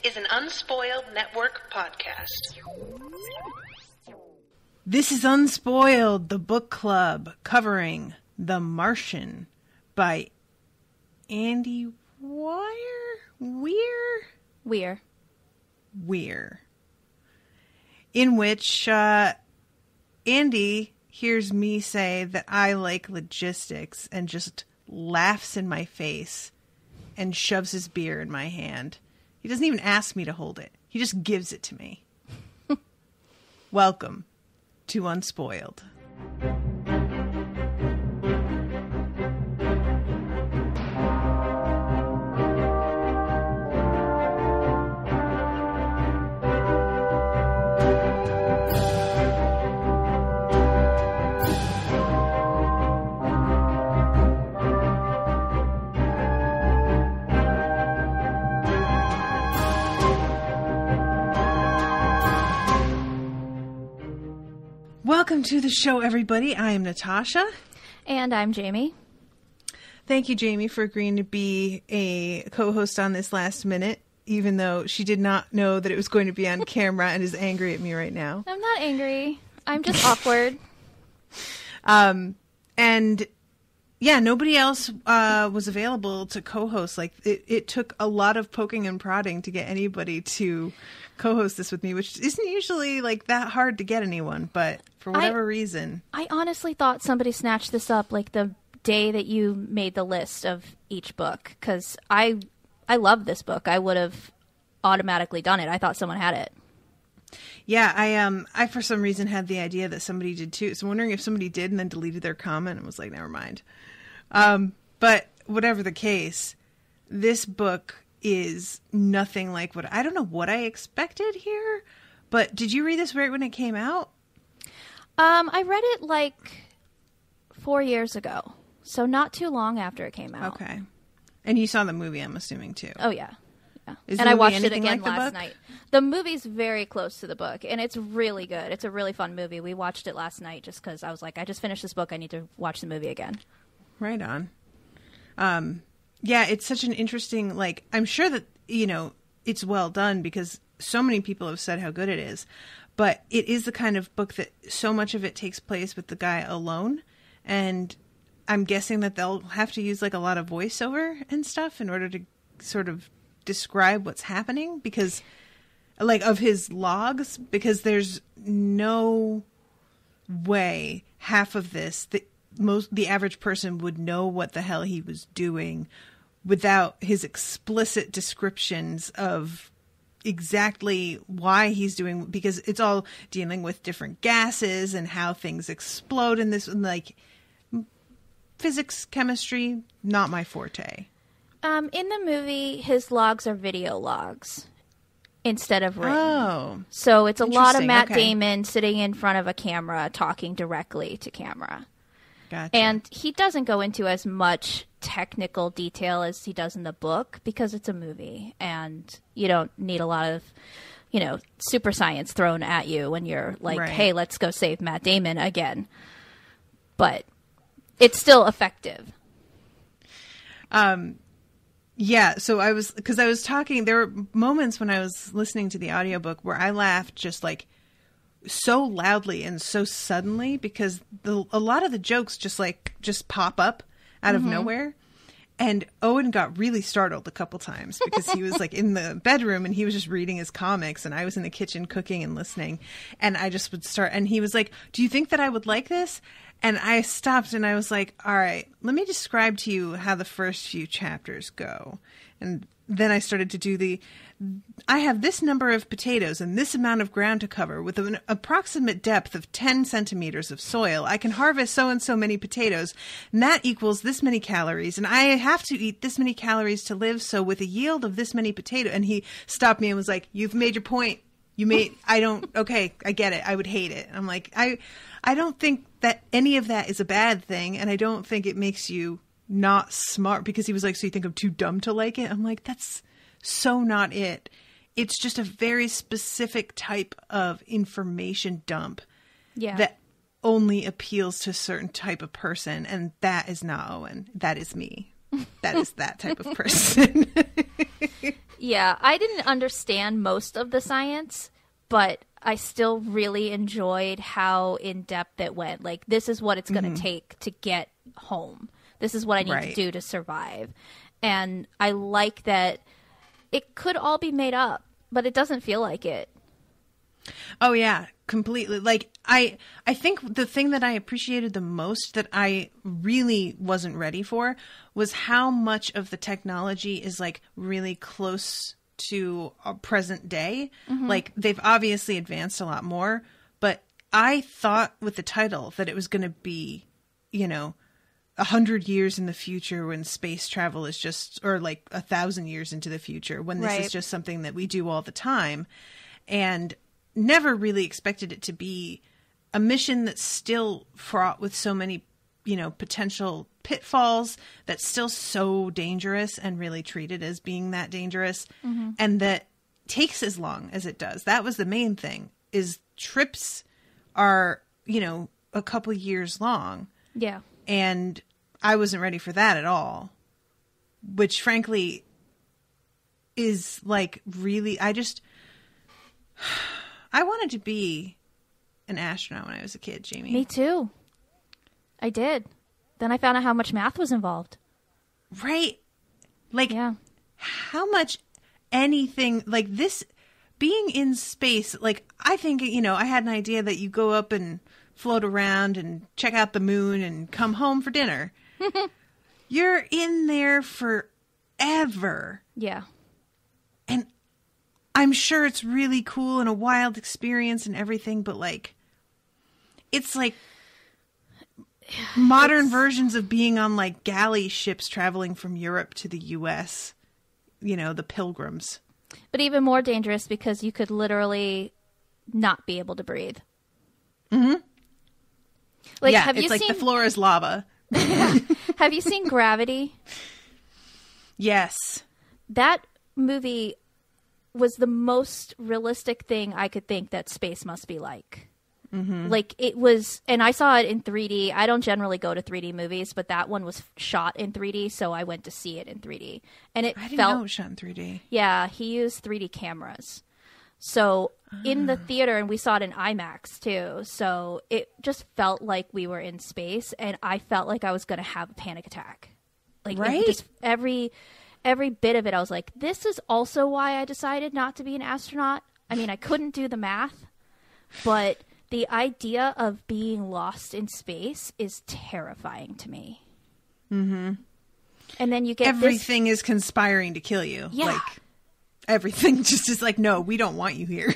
is an Unspoiled Network podcast. This is Unspoiled, the book club covering The Martian by Andy Weir. In which Andy hears me say that I like logistics and just laughs in my face and shoves his beer in my hand. He doesn't even ask me to hold it. He just gives it to me. Welcome to Unspoiled. Welcome to the show, everybody. I am Natasha. And I'm Jamie. Thank you, Jamie, for agreeing to be a co-host on this last minute, even though she did not know that it was going to be on camera and is angry at me right now. I'm not angry. I'm just awkward. And yeah, nobody else was available to co-host. Like it took a lot of poking and prodding to get anybody to co-host this with me, which isn't usually like that hard to get anyone, but for whatever reason. I honestly thought somebody snatched this up like the day that you made the list of each book, because I love this book. I would have automatically done it. I thought someone had it. Yeah, I for some reason had the idea that somebody did too. So I'm wondering if somebody did and then deleted their comment and was like, never mind. But whatever the case, this book is nothing like I don't know what I expected here, but did you read this right when it came out? I read it like 4 years ago, so not too long after it came out. Okay. And you saw the movie, I'm assuming, too. Oh, yeah. And I watched it again last night. The movie's very close to the book, and it's really good. It's a really fun movie. We watched it last night just because I was like, I just finished this book. I need to watch the movie again. Right on. Yeah, it's such an interesting, like, I'm sure that, you know, it's well done because so many people have said how good it is. But it is the kind of book that so much of it takes place with the guy alone. And I'm guessing that they'll have to use like a lot of voiceover and stuff in order to sort of describe what's happening because like of his logs, because there's no way half of this, the average person would know what the hell he was doing without his explicit descriptions of exactly why he's doing, because it's all dealing with different gases and how things explode in this, like physics, chemistry, not my forte. In the movie, his logs are video logs instead of written. Oh. So it's a lot of Matt Damon sitting in front of a camera talking directly to camera. Gotcha. And he doesn't go into as much technical detail as he does in the book because it's a movie and you don't need a lot of, you know, super science thrown at you when you're like, right. Hey, let's go save Matt Damon again. But it's still effective. Yeah, so I was talking, there were moments when I was listening to the audiobook where I laughed just like so loudly and so suddenly because a lot of the jokes just pop up out of nowhere. And Owen got really startled a couple times because he was like in the bedroom and he was just reading his comics and I was in the kitchen cooking and listening and I just would start and he was like, do you think that I would like this? And I stopped and I was like, all right, let me describe to you how the first few chapters go. And then I started to do I have this number of potatoes and this amount of ground to cover with an approximate depth of 10 centimeters of soil. I can harvest so and so many potatoes and that equals this many calories. And I have to eat this many calories to live. So with a yield of this many potato. And he stopped me and was like, you've made your point. Okay, I get it. I would hate it. I'm like, I don't think that any of that is a bad thing. And I don't think it makes you not smart because he was like, so you think I'm too dumb to like it? I'm like, that's so not it. It's just a very specific type of information dump that only appeals to a certain type of person. And that is not Owen. That is me. That is that type of person. Yeah, I didn't understand most of the science, but I still really enjoyed how in-depth it went. Like, this is what it's going to take to get home. This is what I need to do to survive. And I like that it could all be made up, but it doesn't feel like it. Oh, yeah, completely. Like, I think the thing that I appreciated the most that I really wasn't ready for was how much of the technology is, like, really close to our present day. Like, they've obviously advanced a lot more, but I thought with the title that it was going to be, 100 years in the future when space travel is just, or like 1,000 years into the future when this is just something that we do all the time, and never really expected it to be a mission that's still fraught with so many, potential pitfalls, that's still so dangerous and really treated as being that dangerous, and that takes as long as it does. That was the main thing, is trips are, a couple years long. Yeah. And I wasn't ready for that at all, which frankly is like really, I wanted to be an astronaut when I was a kid, Jamie. Me too. I did. Then I found out how much math was involved. Right. Like, how much anything like this, being in space, like, I think, I had an idea that you go up and float around and check out the moon and come home for dinner. You're in there forever. Yeah. And I'm sure it's really cool and a wild experience and everything, but like, it's like modern versions of being on like galley ships traveling from Europe to the US, the pilgrims. But even more dangerous because you could literally not be able to breathe. Like, have you like seen... the floor is lava. Have you seen Gravity? Yes. That movie was the most realistic thing I could think that space must be like. Like, it was, and I saw it in 3D. I don't generally go to 3D movies, but that one was shot in 3D, so I went to see it in 3D. And I didn't know it was shot in 3D. Yeah, he used 3D cameras. So in the theater, and we saw it in IMAX too, so it just felt like we were in space, and I felt like I was going to have a panic attack. Like, just every bit of it, I was like, this is also why I decided not to be an astronaut. I mean, I couldn't do the math, but the idea of being lost in space is terrifying to me. And then you get everything is conspiring to kill you. Yeah. Like, everything just is like, no, we don't want you here.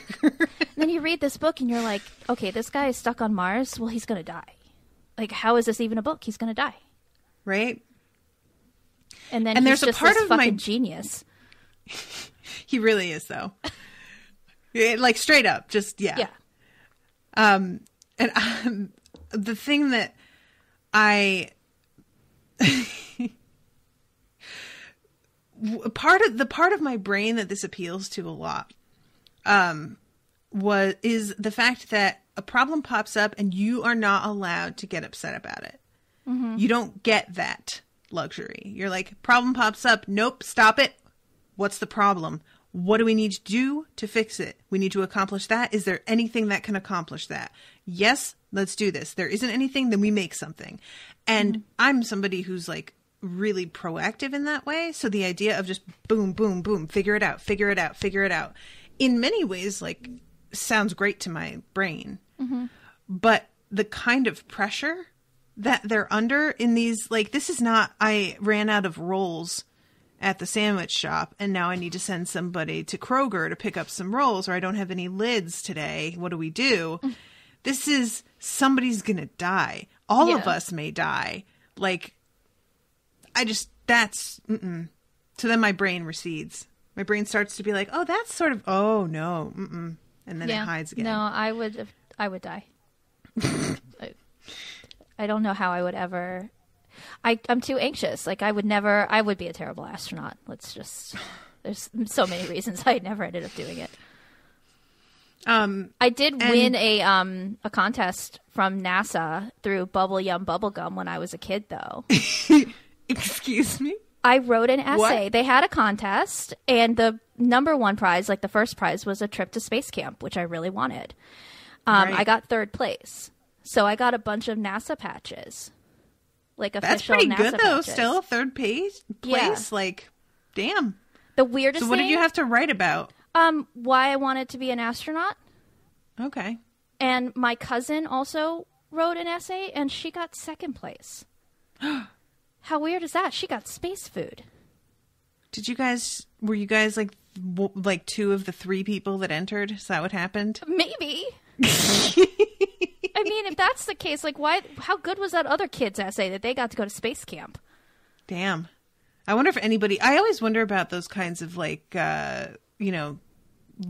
Then you read this book and you're like, okay, this guy is stuck on Mars. Well, he's going to die. Like, how is this even a book? He's going to die. Right. And then there's just a part of fucking genius. He really is, though. Like, straight up. Just, yeah. Yeah. And the thing that I... part of my brain that this appeals to a lot is the fact that a problem pops up and you are not allowed to get upset about it. You don't get that luxury. You're like, problem pops up. Nope. Stop it. What's the problem? What do we need to do to fix it? We need to accomplish that. Is there anything that can accomplish that? Yes. Let's do this. There isn't anything, then we make something. And I'm somebody who's like really proactive in that way. So the idea of just boom, boom, boom, figure it out, figure it out, figure it out, in many ways, like, sounds great to my brain. But the kind of pressure that they're under in these, like, this is not, I ran out of rolls at the sandwich shop and now I need to send somebody to Kroger to pick up some rolls, or I don't have any lids today. What do we do? This is, somebody's going to die. All of us may die. Like, that's, So then my brain recedes. My brain starts to be like, oh, that's sort of, oh no, and then it hides again. No, I would die. I don't know how I would ever. I'm too anxious. Like, I would be a terrible astronaut. There's so many reasons I never ended up doing it. I did win a contest from NASA through Bubble Yum Bubblegum when I was a kid, though. Excuse me? I wrote an essay. What? They had a contest, and the number one prize, like the first prize, was a trip to space camp, which I really wanted. Right. I got third place. So I got a bunch of NASA patches. Like official NASA patches. That's pretty good, though, still. Third place? Yeah. Like, damn. The weirdest So what thing, did you have to write about? why I wanted to be an astronaut. Okay. And my cousin also wrote an essay, and she got second place. How weird is that? She got space food. Were you guys like two of the three people that entered? Is that what happened? Maybe. I mean, if that's the case, like, how good was that other kid's essay that they got to go to space camp? Damn. I wonder if anybody, I always wonder about those kinds of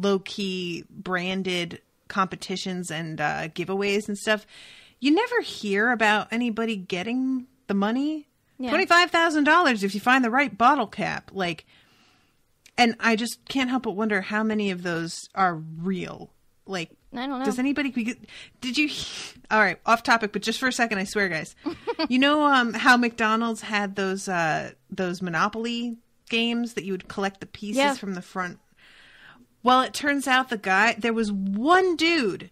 low-key branded competitions and giveaways and stuff. You never hear about anybody getting the money. Yeah. $25,000 if you find the right bottle cap. And I just can't help but wonder how many of those are real. I don't know. Does anybody... Did you... All right, off topic, but just for a second, I swear, guys. You know how McDonald's had those Monopoly games that you would collect the pieces from the front? Well, it turns out there was one dude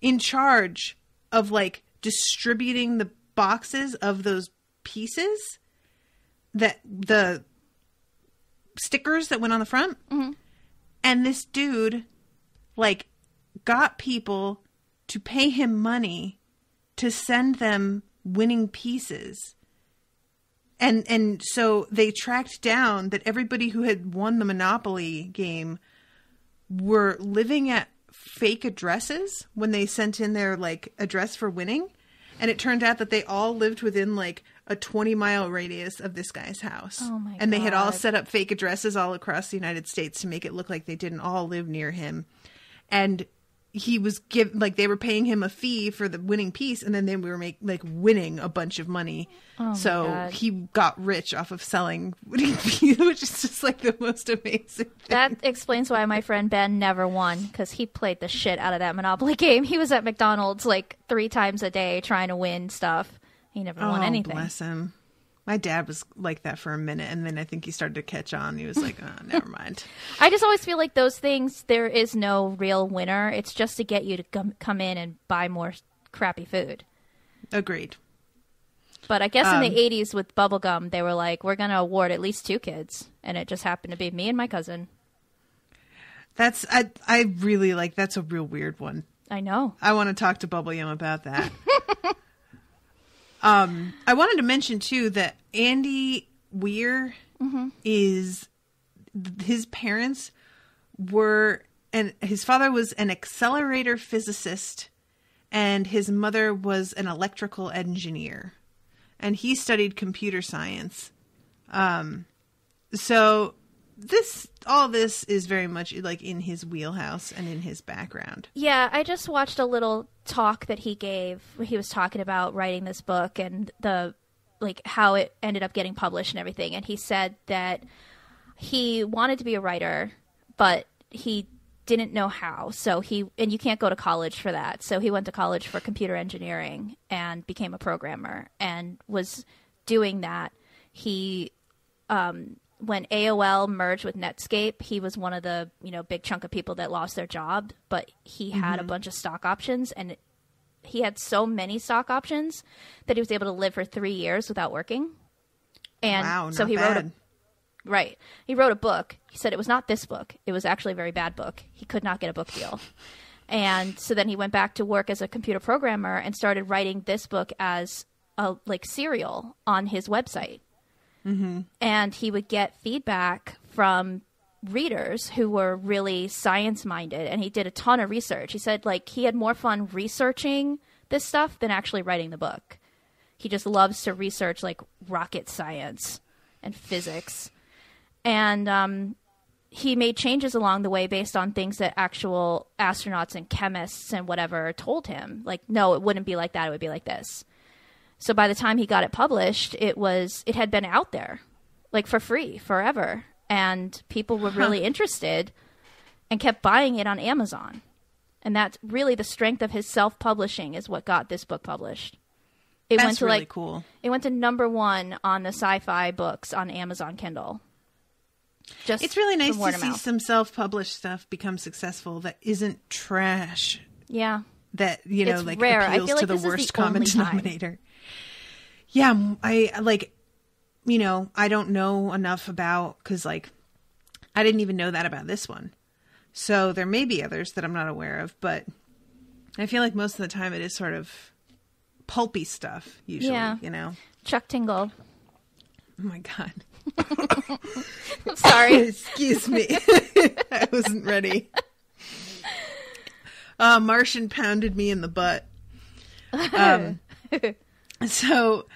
in charge of, distributing the boxes of those pieces, that the stickers that went on the front. Mm-hmm. And this dude, got people to pay him money to send them winning pieces. And so they tracked down that everybody who had won the Monopoly game were living at fake addresses when they sent in their address for winning. And it turned out that they all lived within a 20-mile radius of this guy's house. Oh my And they had all God. set up fake addresses all across the United States to make it look like they didn't all live near him. And he was they were paying him a fee for the winning piece, and then they were winning a bunch of money. Oh so my God. he got rich off of selling winning pieces, which is just the most amazing thing. That explains why my friend Ben never won, because he played the shit out of that Monopoly game. He was at McDonald's 3 times a day trying to win stuff. He never won anything. Bless him. My dad was like that for a minute, and then I think he started to catch on. He was like, oh, never mind. I just always feel like those things, there is no real winner. It's just to get you to come in and buy more crappy food. Agreed. But I guess in the 80s with bubblegum, they were like, we're going to award at least 2 kids. And it just happened to be me and my cousin. I really that's a real weird one. I know. I want to talk to Bubble Yum about that. I wanted to mention, too, that Andy Weir his parents were, and his father was an accelerator physicist, and his mother was an electrical engineer. And he studied computer science. So all this is very much in his wheelhouse and in his background. Yeah, I just watched a little talk that he gave where he was talking about writing this book and the how it ended up getting published and everything. And he said that he wanted to be a writer, but he didn't know how. And you can't go to college for that. So he went to college for computer engineering and became a programmer and was doing that. He when AOL merged with Netscape, he was one of the, big chunk of people that lost their job, but he had a bunch of stock options, and he had so many stock options that he was able to live for 3 years without working. And wow, so he bad. He wrote a book. He said it was not this book. It was actually a very bad book. He could not get a book deal. And so then he went back to work as a computer programmer and started writing this book as a serial on his website. Mm-hmm. And he would get feedback from readers who were really science-minded, and he did a ton of research. He said, he had more fun researching this stuff than actually writing the book. He just loves to research, rocket science and physics. And he made changes along the way based on things that actual astronauts and chemists and whatever told him. No, it wouldn't be like that. It would be like this. So by the time he got it published, it had been out there, for free, forever. And people were really interested and kept buying it on Amazon. And that's really the strength of his self-publishing is what got this book published. It That's really cool. It went to #1 on the sci-fi books on Amazon Kindle. It's really nice to see some self-published stuff become successful that isn't trash. Yeah. That, it's like rare. appeals to the worst common denominator. Yeah, I I don't know enough about, because I didn't even know that about this one. So there may be others that I'm not aware of, but I feel like most of the time it is sort of pulpy stuff, usually, Chuck Tingle. Oh my God. I'm sorry. Excuse me. I wasn't ready. Martian pounded me in the butt. So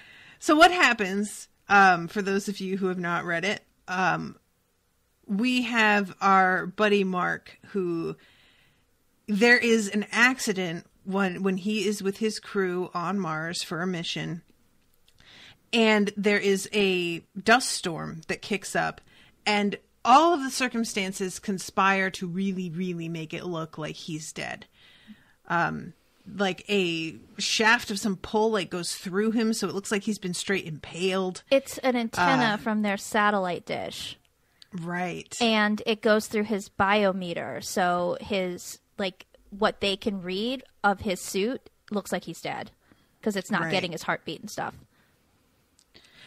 what happens, for those of you who have not read it, we have our buddy Mark, who there is an accident when he is with his crew on Mars for a mission. And there is a dust storm that kicks up, and all of the circumstances conspire to really, really make it look like he's dead. Like a shaft of some pole goes through him, so it looks like he's been straight impaled. It's an antenna from their satellite dish. Right. And it goes through his biometer, so his, what they can read of his suit looks like he's dead, because it's not getting his heartbeat and stuff.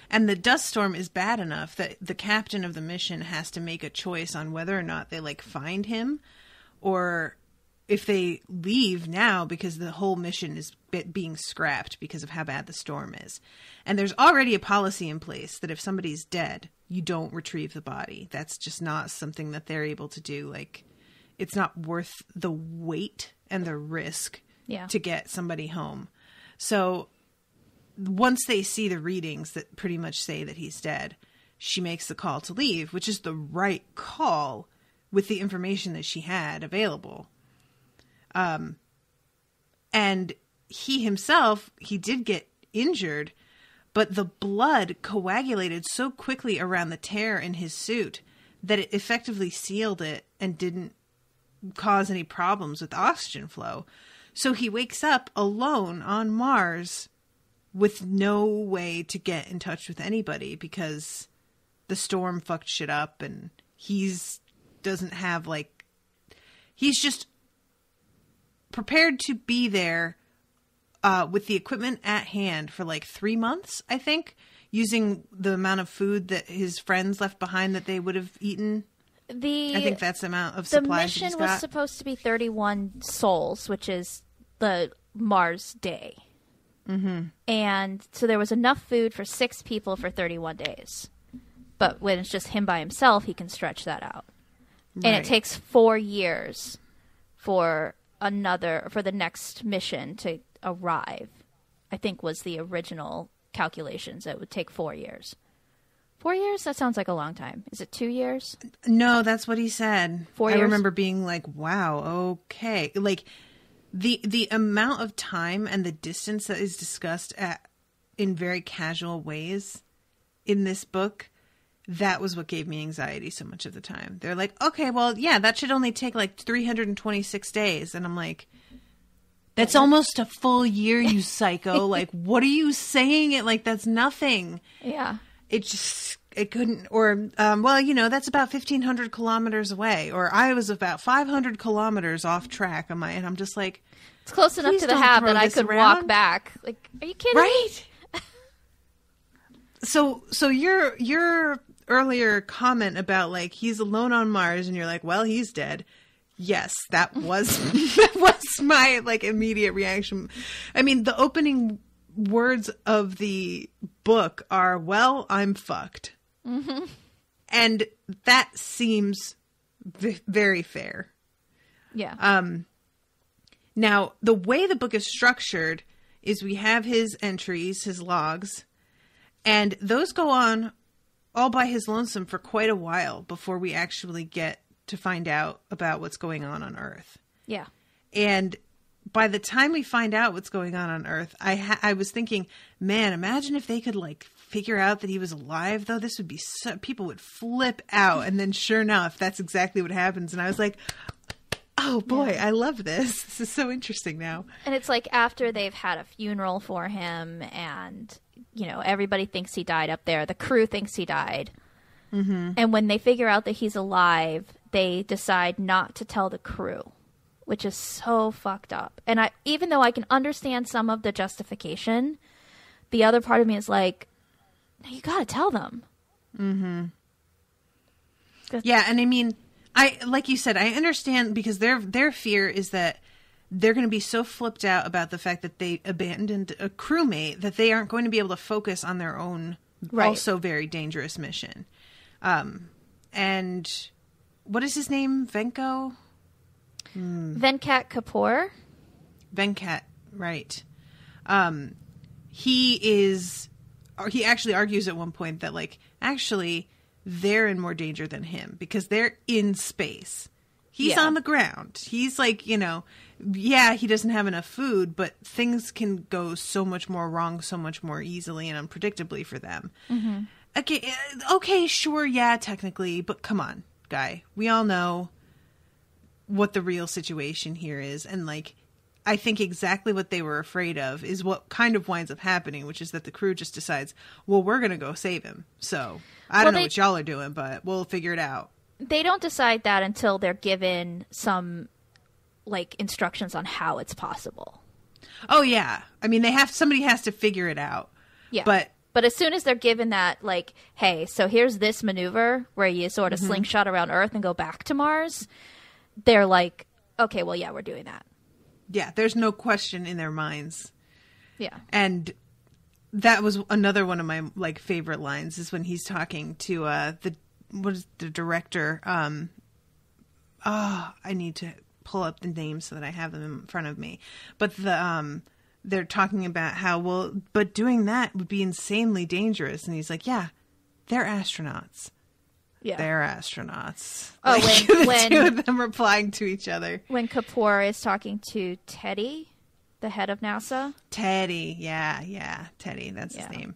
And the dust storm is bad enough that the captain of the mission has to make a choice on whether or not they find him, or if they leave now because the whole mission is being scrapped because of how bad the storm is. And there's already a policy in place that if somebody's dead, you don't retrieve the body. That's just not something that they're able to do. It's not worth the weight and the risk to get somebody home. So once they see the readings that pretty much say that he's dead, she makes the call to leave, which is the right call with the information that she had available. And he himself, he did get injured, but the blood coagulated so quickly around the tear in his suit that it effectively sealed it and didn't cause any problems with oxygen flow. So he wakes up alone on Mars with no way to get in touch with anybody because the storm fucked shit up, and he's just prepared to be there with the equipment at hand for 3 months, I think, using the amount of food that his friends left behind that they would have eaten. I think that's the amount of supplies the mission was supposed to be 31 sols, which is the Mars day. Mm-hmm. And so there was enough food for 6 people for 31 days. But when it's just him by himself, he can stretch that out. Right. And it takes 4 years for the next mission to arrive. I think was the original calculations. It would take 4 years. 4 years? That sounds like a long time. Is it 2 years? No, that's what he said. 4 years? I remember being like, wow, okay. The amount of time and the distance that is discussed in very casual ways in this book, that was what gave me anxiety so much of the time. They're like, okay, well, yeah, that should only take 326 days. And I'm like, that's almost a full year, you psycho. What are you saying? That's nothing. Yeah. It couldn't, or, that's about 1,500 kilometers away. Or I was about 500 kilometers off track on and I'm just like, it's close enough to the hab that I could walk back. Are you kidding me? So your earlier comment about he's alone on Mars and you're like, well, he's dead. Yes, that was my immediate reaction. I mean, the opening words of the book are, well, I'm fucked. Mm-hmm. And that seems very fair. Yeah. Now, the way the book is structured is we have his entries, his logs, and those go on all by his lonesome for quite a while before we actually get to find out about what's going on Earth. Yeah. And by the time we find out what's going on Earth, I was thinking, man, imagine if they could figure out that he was alive, though. This would be people would flip out. And then sure enough, that's exactly what happens. And I was like, oh boy, yeah. I love this. This is so interesting now. And it's like after they've had a funeral for him and, everybody thinks he died up there. The crew thinks he died. Mm-hmm. And when they figure out that he's alive, they decide not to tell the crew, which is so fucked up. And even though I can understand some of the justification, the other part of me is like, no, you got to tell them. Mm-hmm. Yeah, and I mean, like you said, I understand because their fear is that they're going to be so flipped out about the fact that they abandoned a crewmate that they aren't going to be able to focus on their own also very dangerous mission. And what is his name? Venkat Kapoor. Venkat, right. He actually argues at one point that, like, actually they're in more danger than him because they're in space. He's on the ground. He's like, he doesn't have enough food, but things can go so much more wrong, so much more easily and unpredictably for them. Mm-hmm. Okay, sure, yeah, technically, but come on, guy. We all know what the real situation here is, and, like, I think exactly what they were afraid of is what kind of winds up happening, which is that the crew just decides, well, we're going to go save him. So I don't know what y'all are doing, but we'll figure it out. They don't decide that until they're given some, like, instructions on how it's possible. Oh, yeah. I mean, somebody has to figure it out. Yeah. But as soon as they're given that, like, hey, so here's this maneuver where you sort of slingshot around Earth and go back to Mars, they're like, okay, well, yeah, we're doing that. Yeah, there's no question in their minds. Yeah. And that was another one of my, like, favorite lines is when he's talking to the director. I need to pull up the names so that I have them in front of me. But they're talking about how, but doing that would be insanely dangerous. And he's like, yeah, they're astronauts. Yeah. They're astronauts. Oh, like, when two of them replying to each other. When Kapoor is talking to Teddy, the head of NASA. Teddy, yeah. Teddy, that's his name.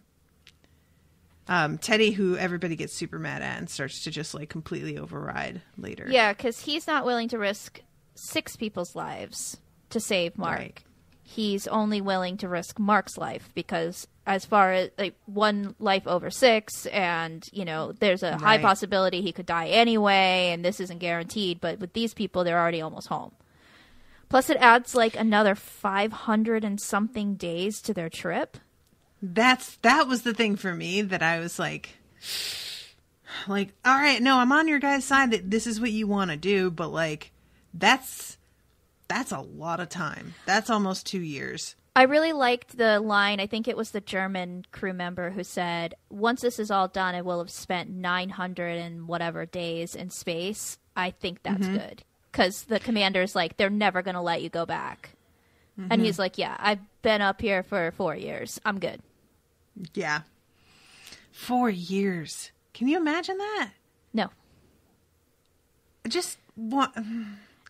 Teddy, who everybody gets super mad at and starts to just, like, completely override later. Yeah, because he's not willing to risk 6 people's lives to save Mark. Right. He's only willing to risk Mark's life because as far as, like, 1 life over 6 and, there's a high possibility he could die anyway and this isn't guaranteed. But with these people, they're already almost home. Plus it adds, like, another 500 and something days to their trip. That was the thing for me that I was like, all right, no, I'm on your guys' side that this is what you want to do. But, like, that's a lot of time. That's almost 2 years. I really liked the line. I think it was the German crew member who said, once this is all done, I will have spent 900 and whatever days in space. I think that's good. Because the commander's like, they're never going to let you go back. Mm-hmm. And he's like, yeah, I've been up here for 4 years. I'm good. Yeah. 4 years. Can you imagine that? No. Just what...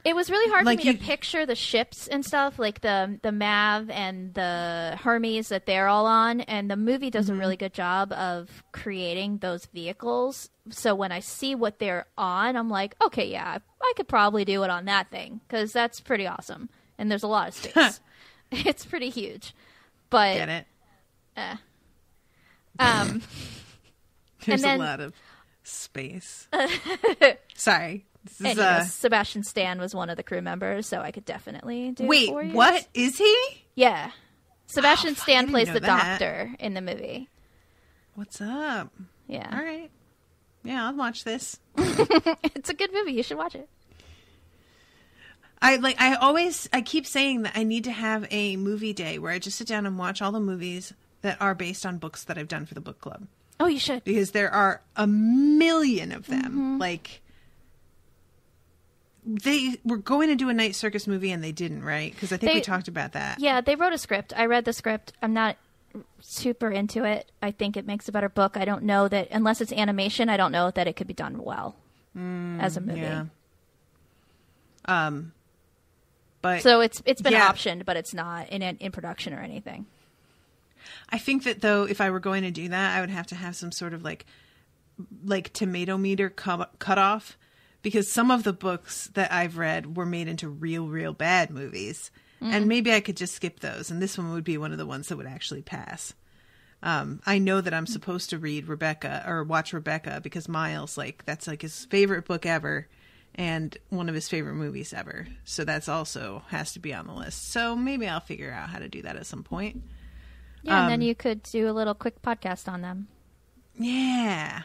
It was really hard for me to picture the ships and stuff, like the Mav and the Hermes that they're all on. And the movie does a really good job of creating those vehicles. So when I see what they're on, I'm like, okay, yeah, I could probably do it on that thing because that's pretty awesome. And there's a lot of space. It's pretty huge. But get it? There's a lot of space. Sorry. Sebastian Stan was one of the crew members, so I could definitely do 4 years. What? Is he? Yeah. Sebastian Stan plays the doctor in the movie. What's up? Yeah. All right. Yeah, I'll watch this. It's a good movie. You should watch it. I keep saying that I need to have a movie day where I just sit down and watch all the movies that are based on books that I've done for the book club. Oh, you should. Because there are a million of them. Mm-hmm. Like... They were going to do a Night Circus movie and they didn't, right? Because I think we talked about that. Yeah, they wrote a script. I read the script. I'm not super into it. I think it makes a better book. I don't know that, unless it's animation, I don't know that it could be done well as a movie. Yeah. But so it's been optioned, but it's not in production or anything. I think that, though, if I were going to do that, I would have to have some sort of like tomato meter cut off. because some of the books that I've read were made into real, real bad movies. And maybe I could just skip those. And this one would be one of the ones that would actually pass. I know that I'm supposed to read Rebecca or watch Rebecca because Miles, like, that's like his favorite book ever and one of his favorite movies ever. So that's also has to be on the list. So maybe I'll figure out how to do that at some point. Yeah, and then you could do a little quick podcast on them. Yeah.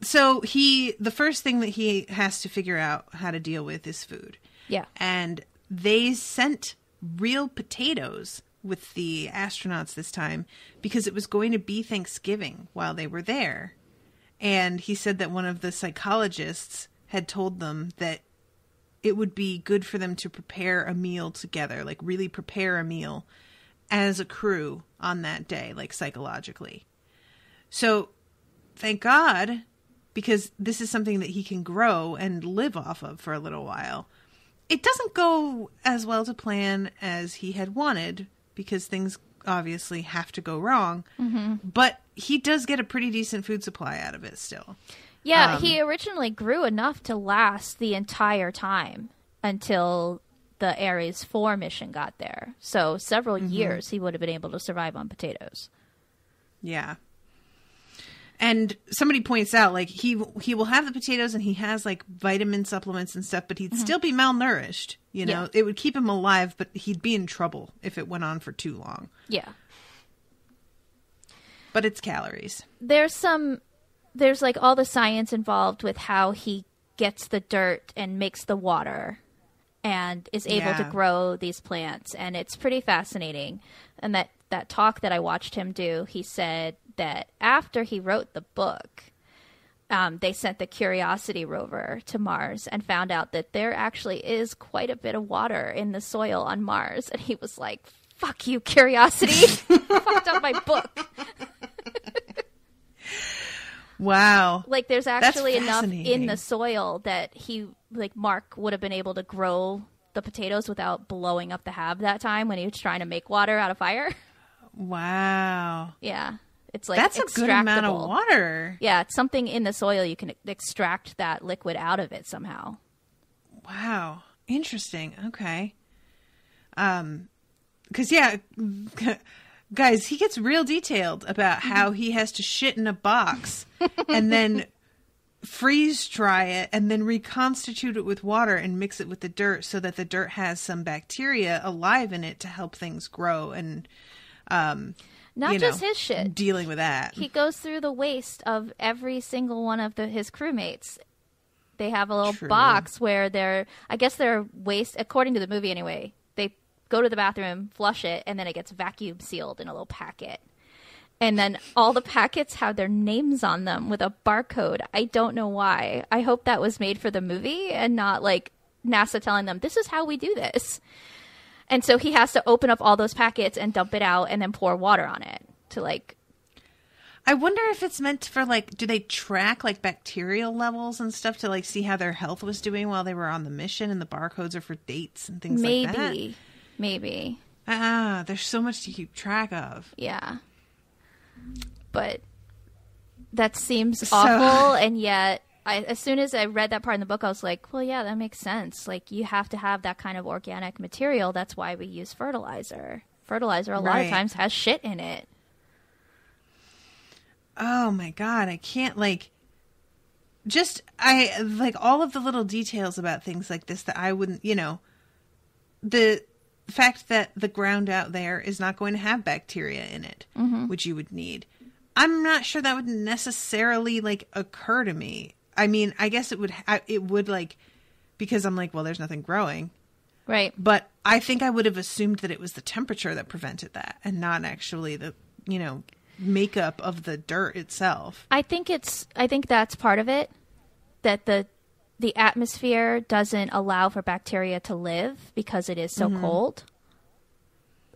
So the first thing that he has to figure out how to deal with is food. Yeah. And they sent real potatoes with the astronauts this time because it was going to be Thanksgiving while they were there. And he said that one of the psychologists had told them that it would be good for them to prepare a meal together, like really prepare a meal as a crew on that day, like psychologically. So thank God, because this is something that he can grow and live off of for a little while. It doesn't go as well to plan as he had wanted because things obviously have to go wrong. Mm-hmm. But he does get a pretty decent food supply out of it still. Yeah, he originally grew enough to last the entire time until the Ares 4 mission got there. So several years he would have been able to survive on potatoes. Yeah. And somebody points out, like, he will have the potatoes and he has, like, vitamin supplements and stuff, but he'd still be malnourished, you know? Yeah. It would keep him alive, but he'd be in trouble if it went on for too long. Yeah. But it's calories. There's, like, all the science involved with how he gets the dirt and makes the water and is able to grow these plants. And it's pretty fascinating. And that talk that I watched him do, he said that after he wrote the book, they sent the Curiosity rover to Mars and found out that there actually is quite a bit of water in the soil on Mars. And he was like, fuck you, Curiosity. Fucked up my book. Wow. Like, there's actually enough in the soil that Mark would have been able to grow the potatoes without blowing up the Hab that time when he was trying to make water out of fire. Wow. Yeah. It's like that's a good amount of water. Yeah, it's something in the soil. You can extract that liquid out of it somehow. Wow. Interesting. Okay. Because, yeah, guys, he gets real detailed about how he has to shit in a box and then freeze dry it and then reconstitute it with water and mix it with the dirt so that the dirt has some bacteria alive in it to help things grow and not just his shit. Dealing with that. He goes through the waste of every single one of his crewmates. They have a little box where their waste, according to the movie anyway, they go to the bathroom, flush it, and then it gets vacuum sealed in a little packet. And then all the packets have their names on them with a barcode. I don't know why. I hope that was made for the movie and not like NASA telling them, this is how we do this. And so he has to open up all those packets and dump it out and then pour water on it to like... I wonder if it's meant for like, do they track like bacterial levels and stuff to like see how their health was doing while they were on the mission and the barcodes are for dates and things like that? Maybe. There's so much to keep track of. Yeah. But that seems awful, and yet... as soon as I read that part in the book, I was like, well, yeah, that makes sense. Like, you have to have that kind of organic material. That's why we use fertilizer. Fertilizer, a lot of times, has shit in it. Oh, my God. I can't, like... all of the little details about things like this that I wouldn't, the fact that the ground out there is not going to have bacteria in it, which you would need. I'm not sure that would necessarily, like, occur to me. I mean, I guess it would like, because I'm like, well, there's nothing growing. Right. But I think I would have assumed that it was the temperature that prevented that and not actually the, makeup of the dirt itself. I think that's part of it, that the atmosphere doesn't allow for bacteria to live because it is so cold.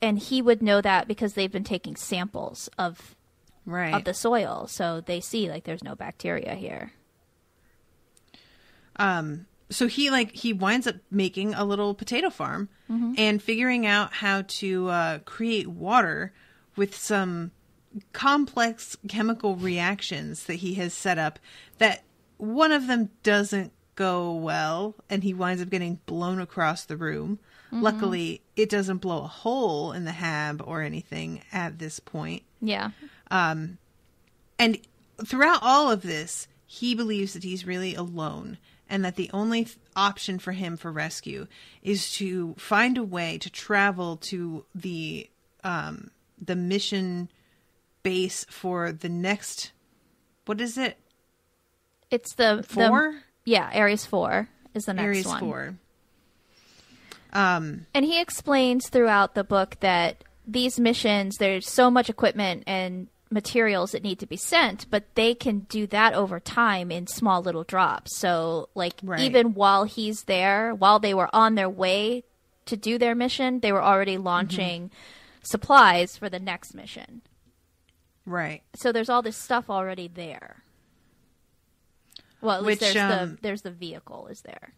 And he would know that because they've been taking samples of the soil. So they see like there's no bacteria here. So he winds up making a little potato farm and figuring out how to create water with some complex chemical reactions that he has set up that one of them doesn't go well, and he winds up getting blown across the room. Luckily, it doesn't blow a hole in the hab or anything at this point. Yeah. And throughout all of this, he believes that he's really alone, and that the only option for him for rescue is to find a way to travel to the mission base for the next. What is it? It's the 4? Yeah, Ares 4 is the next Ares one. 4. And he explains throughout the book that these missions, there's so much equipment and materials that need to be sent, but they can do that over time in small little drops. So, like, even while he's there, while they were on their way to do their mission, they were already launching supplies for the next mission. Right. So there's all this stuff already there. Well, at least there's the vehicle is there.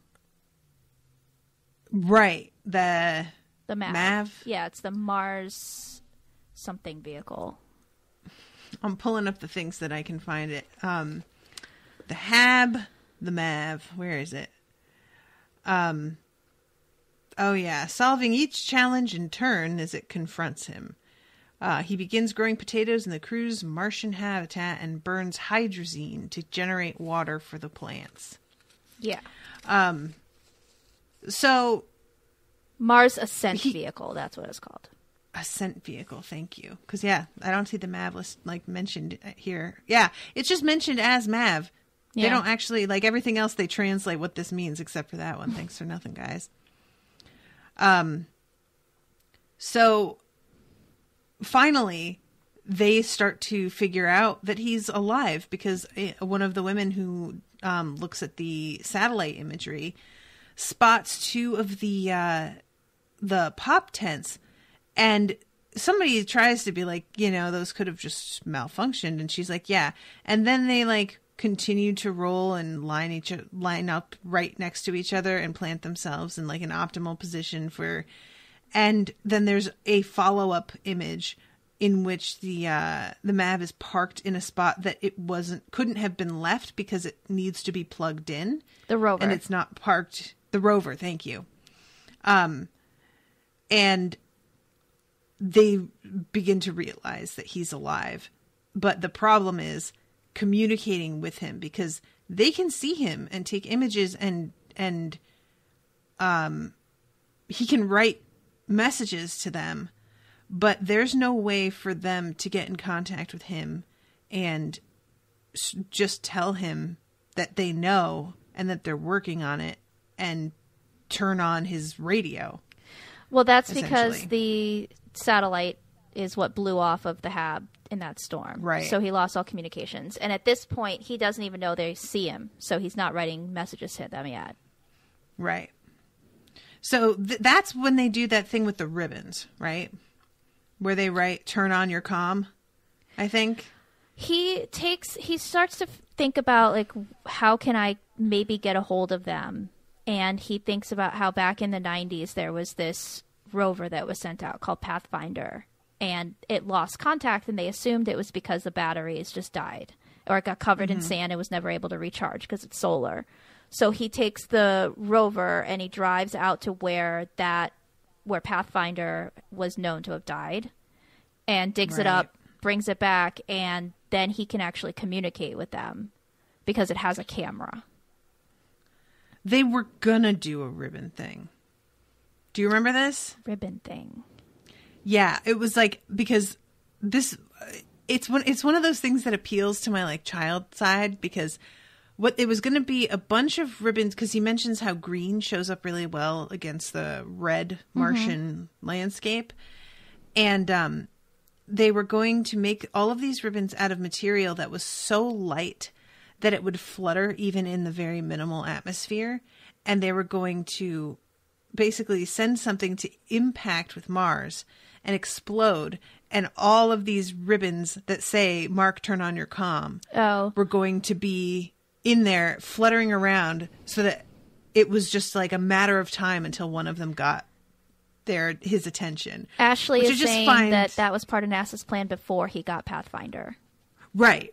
Right. The MAV. Yeah, it's the Mars something vehicle. I'm pulling up the things that I can find it. The HAB, the MAV. Where is it? Oh yeah, solving each challenge in turn as it confronts him. He begins growing potatoes in the crew's Martian habitat and burns hydrazine to generate water for the plants. Yeah. So Mars Ascent Vehicle, that's what it's called. Ascent Vehicle, thank you. Because, yeah, I don't see the MAV list, like, mentioned here. Yeah, it's just mentioned as MAV. Yeah. They don't actually, like, everything else, they translate what this means, except for that one. Thanks for nothing, guys. So, finally, they start to figure out that he's alive, because one of the women who looks at the satellite imagery spots 2 of the pop tents, and somebody tries to be like, those could have just malfunctioned, and she's like, yeah. And then they, like, continue to roll and line up right next to each other and plant themselves in, like, an optimal position for. And then there's a follow-up image in which the MAV is parked in a spot that it couldn't have been left because it needs to be plugged in. The rover. And it's not parked. The rover, thank you. And they begin to realize that he's alive. But the problem is communicating with him, because they can see him and take images and he can write messages to them, but there's no way for them to get in contact with him and just tell him that they know and that they're working on it and turn on his radio. Well, that's because the satellite is what blew off of the HAB in that storm. Right. So he lost all communications. And at this point, he doesn't even know they see him. So he's not writing messages to them yet. Right. So that's when they do that thing with the ribbons, right? Where they write, turn on your comm, I think. He starts to think about, like, how can I maybe get a hold of them? And he thinks about how back in the 90s there was this rover that was sent out called Pathfinder, and it lost contact, and they assumed it was because the batteries just died, or it got covered in sand and was never able to recharge because it's solar. So he takes the rover and he drives out to where Pathfinder was known to have died, and digs it up, brings it back, and then he can actually communicate with them because it has a camera. They were gonna do a ribbon thing. Do you remember this? Ribbon thing. Yeah, it was like, because it's one of those things that appeals to my, like, child side, because what it was going to be a bunch of ribbons, because he mentions how green shows up really well against the red Martian landscape. And they were going to make all of these ribbons out of material that was so light that it would flutter even in the very minimal atmosphere. And they were going to basically send something to impact with Mars and explode. And all of these ribbons that say, Mark, turn on your comm, were going to be in there fluttering around, so that it was just like a matter of time until one of them got his attention. Ashley is saying that was part of NASA's plan before he got Pathfinder. Right.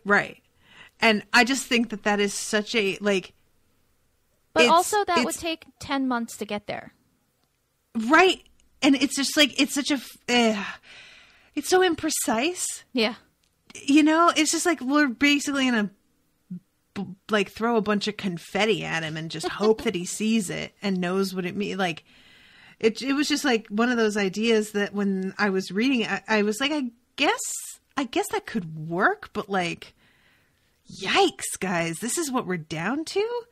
And I just think that is such a, like... But also that would take 10 months to get there. Right. And it's just like, it's such a... it's so imprecise. Yeah. You know, it's just like we're basically going to like throw a bunch of confetti at him and just hope that he sees it and knows what it means. Like, it was just like one of those ideas that when I was reading it, I was like, I guess that could work, but like, yikes, guys, this is what we're down to?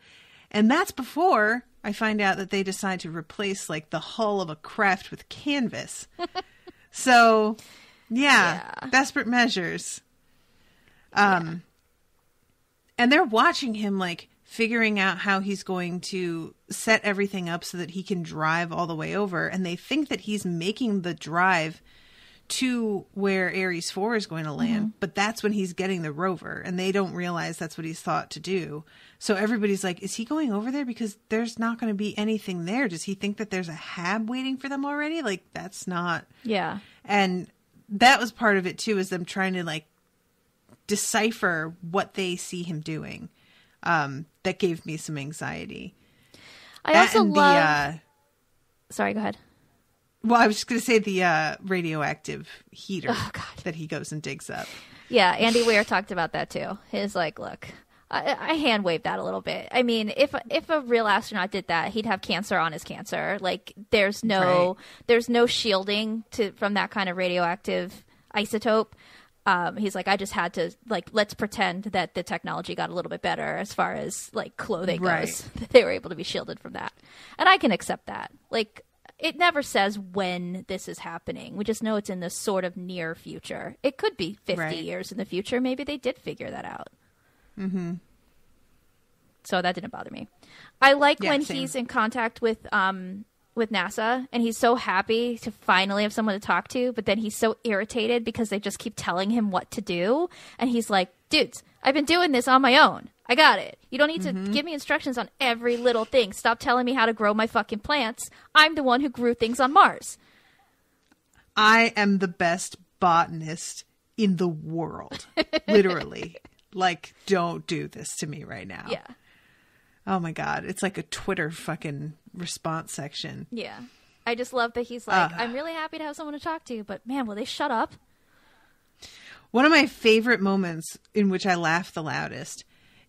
And that's before I find out that they decide to replace like the hull of a craft with canvas. So, yeah, desperate measures. And they're watching him like figuring out how he's going to set everything up so that he can drive all the way over. And they think that he's making the drive to where Ares 4 is going to land, but that's when he's getting the rover, and they don't realize that's what he's thought to do. So everybody's like, is he going over there? Because there's not going to be anything there. Does he think that there's a hab waiting for them already? Like, that's not. Yeah. And that was part of it too, is them trying to like decipher what they see him doing. That gave me some anxiety. I also love... Sorry, go ahead. Well, I was just going to say the radioactive heater that he goes and digs up. Yeah, Andy Weir talked about that too. He's like, look, I hand waved that a little bit. I mean, if a real astronaut did that, he'd have cancer on his cancer. Like, there's no shielding from that kind of radioactive isotope. He's like, I just had to, like, let's pretend that the technology got a little bit better as far as like clothing goes. They were able to be shielded from that, and I can accept that. Like, it never says when this is happening. We just know it's in the sort of near future. It could be 50 years in the future. Maybe they did figure that out. Mm-hmm. So that didn't bother me. I like when he's in contact with NASA, and he's so happy to finally have someone to talk to, but then he's so irritated because they just keep telling him what to do. And he's like, dudes, I've been doing this on my own. I got it. You don't need to give me instructions on every little thing. Stop telling me how to grow my fucking plants. I'm the one who grew things on Mars. I am the best botanist in the world. Literally. Like, don't do this to me right now. Yeah. Oh my God. It's like a Twitter fucking response section. Yeah. I just love that he's like, I'm really happy to have someone to talk to, but man, will they shut up? One of my favorite moments in which I laugh the loudest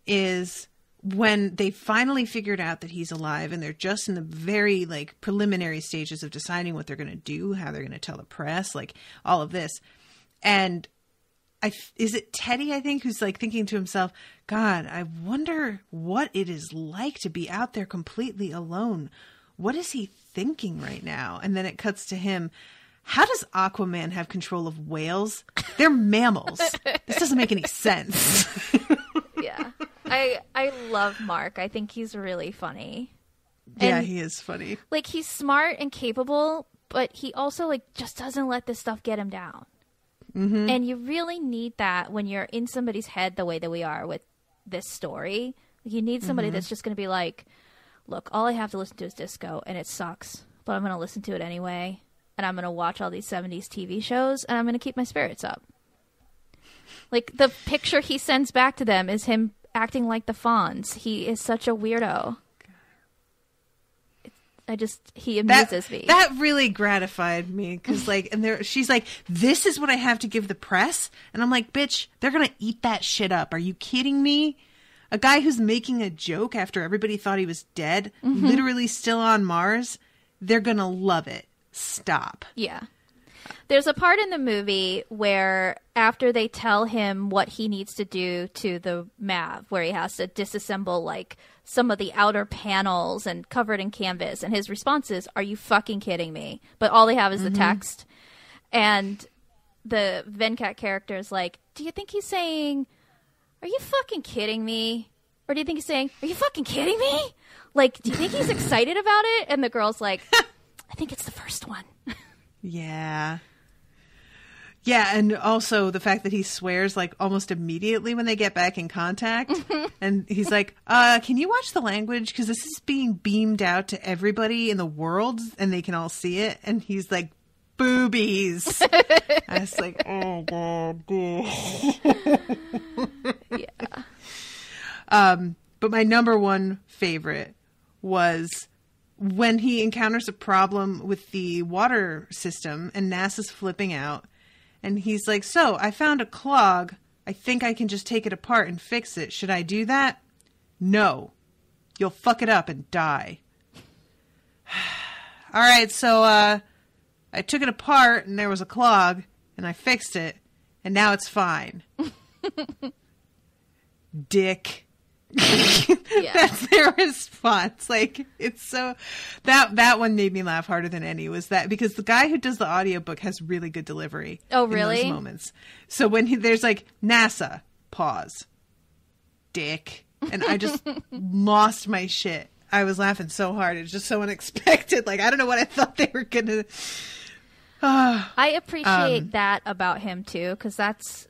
is when they finally figured out that he's alive, and they're just in the very like preliminary stages of deciding what they're going to do, how they're going to tell the press, like all of this. And is it Teddy, I think, who's like thinking to himself, God, I wonder what it is like to be out there completely alone. What is he thinking right now? And then it cuts to him. How does Aquaman have control of whales? They're mammals. This doesn't make any sense. Yeah. I love Mark. I think he's really funny. Yeah, and, he is funny. Like, he's smart and capable, but he also like just doesn't let this stuff get him down. Mm-hmm. And you really need that when you're in somebody's head the way that we are with this story. You need somebody that's just going to be like, look, all I have to listen to is disco, and it sucks, but I'm going to listen to it anyway. And I'm going to watch all these 70s TV shows, and I'm going to keep my spirits up. Like, the picture he sends back to them is him acting like the Fonz. He is such a weirdo. He amuses me. That really gratified me, because, like, and she's like, this is what I have to give the press? And I'm like, bitch, they're going to eat that shit up. Are you kidding me? A guy who's making a joke after everybody thought he was dead, literally still on Mars, they're going to love it. Stop. Yeah. There's a part in the movie where after they tell him what he needs to do to the MAV, where he has to disassemble like some of the outer panels and cover it in canvas, and his response is, are you fucking kidding me? But all they have is the text. And the Venkat character is like, do you think he's saying, are you fucking kidding me? Or do you think he's saying, are you fucking kidding me? Like, do you think he's excited about it? And the girl's like, I think it's the first one. Yeah. Yeah, and also the fact that he swears like almost immediately when they get back in contact. And he's like, can you watch the language? Because this is being beamed out to everybody in the world and they can all see it. And he's like, boobies. I was like, oh, God. Yeah. But my number one favorite was when he encounters a problem with the water system and NASA's flipping out. And he's like, so I found a clog. I think I can just take it apart and fix it. Should I do that? No. You'll fuck it up and die. All right, so I took it apart and there was a clog and I fixed it and now it's fine. Dick. That's their response. Like, it's so that one made me laugh harder than any, was that because the guy who does the audiobook has really good delivery. Oh, really? In those moments. So when there's like NASA, pause, dick, and I just lost my shit. I was laughing so hard. It was just so unexpected. Like, I don't know what I thought they were gonna. I appreciate that about him too, because that's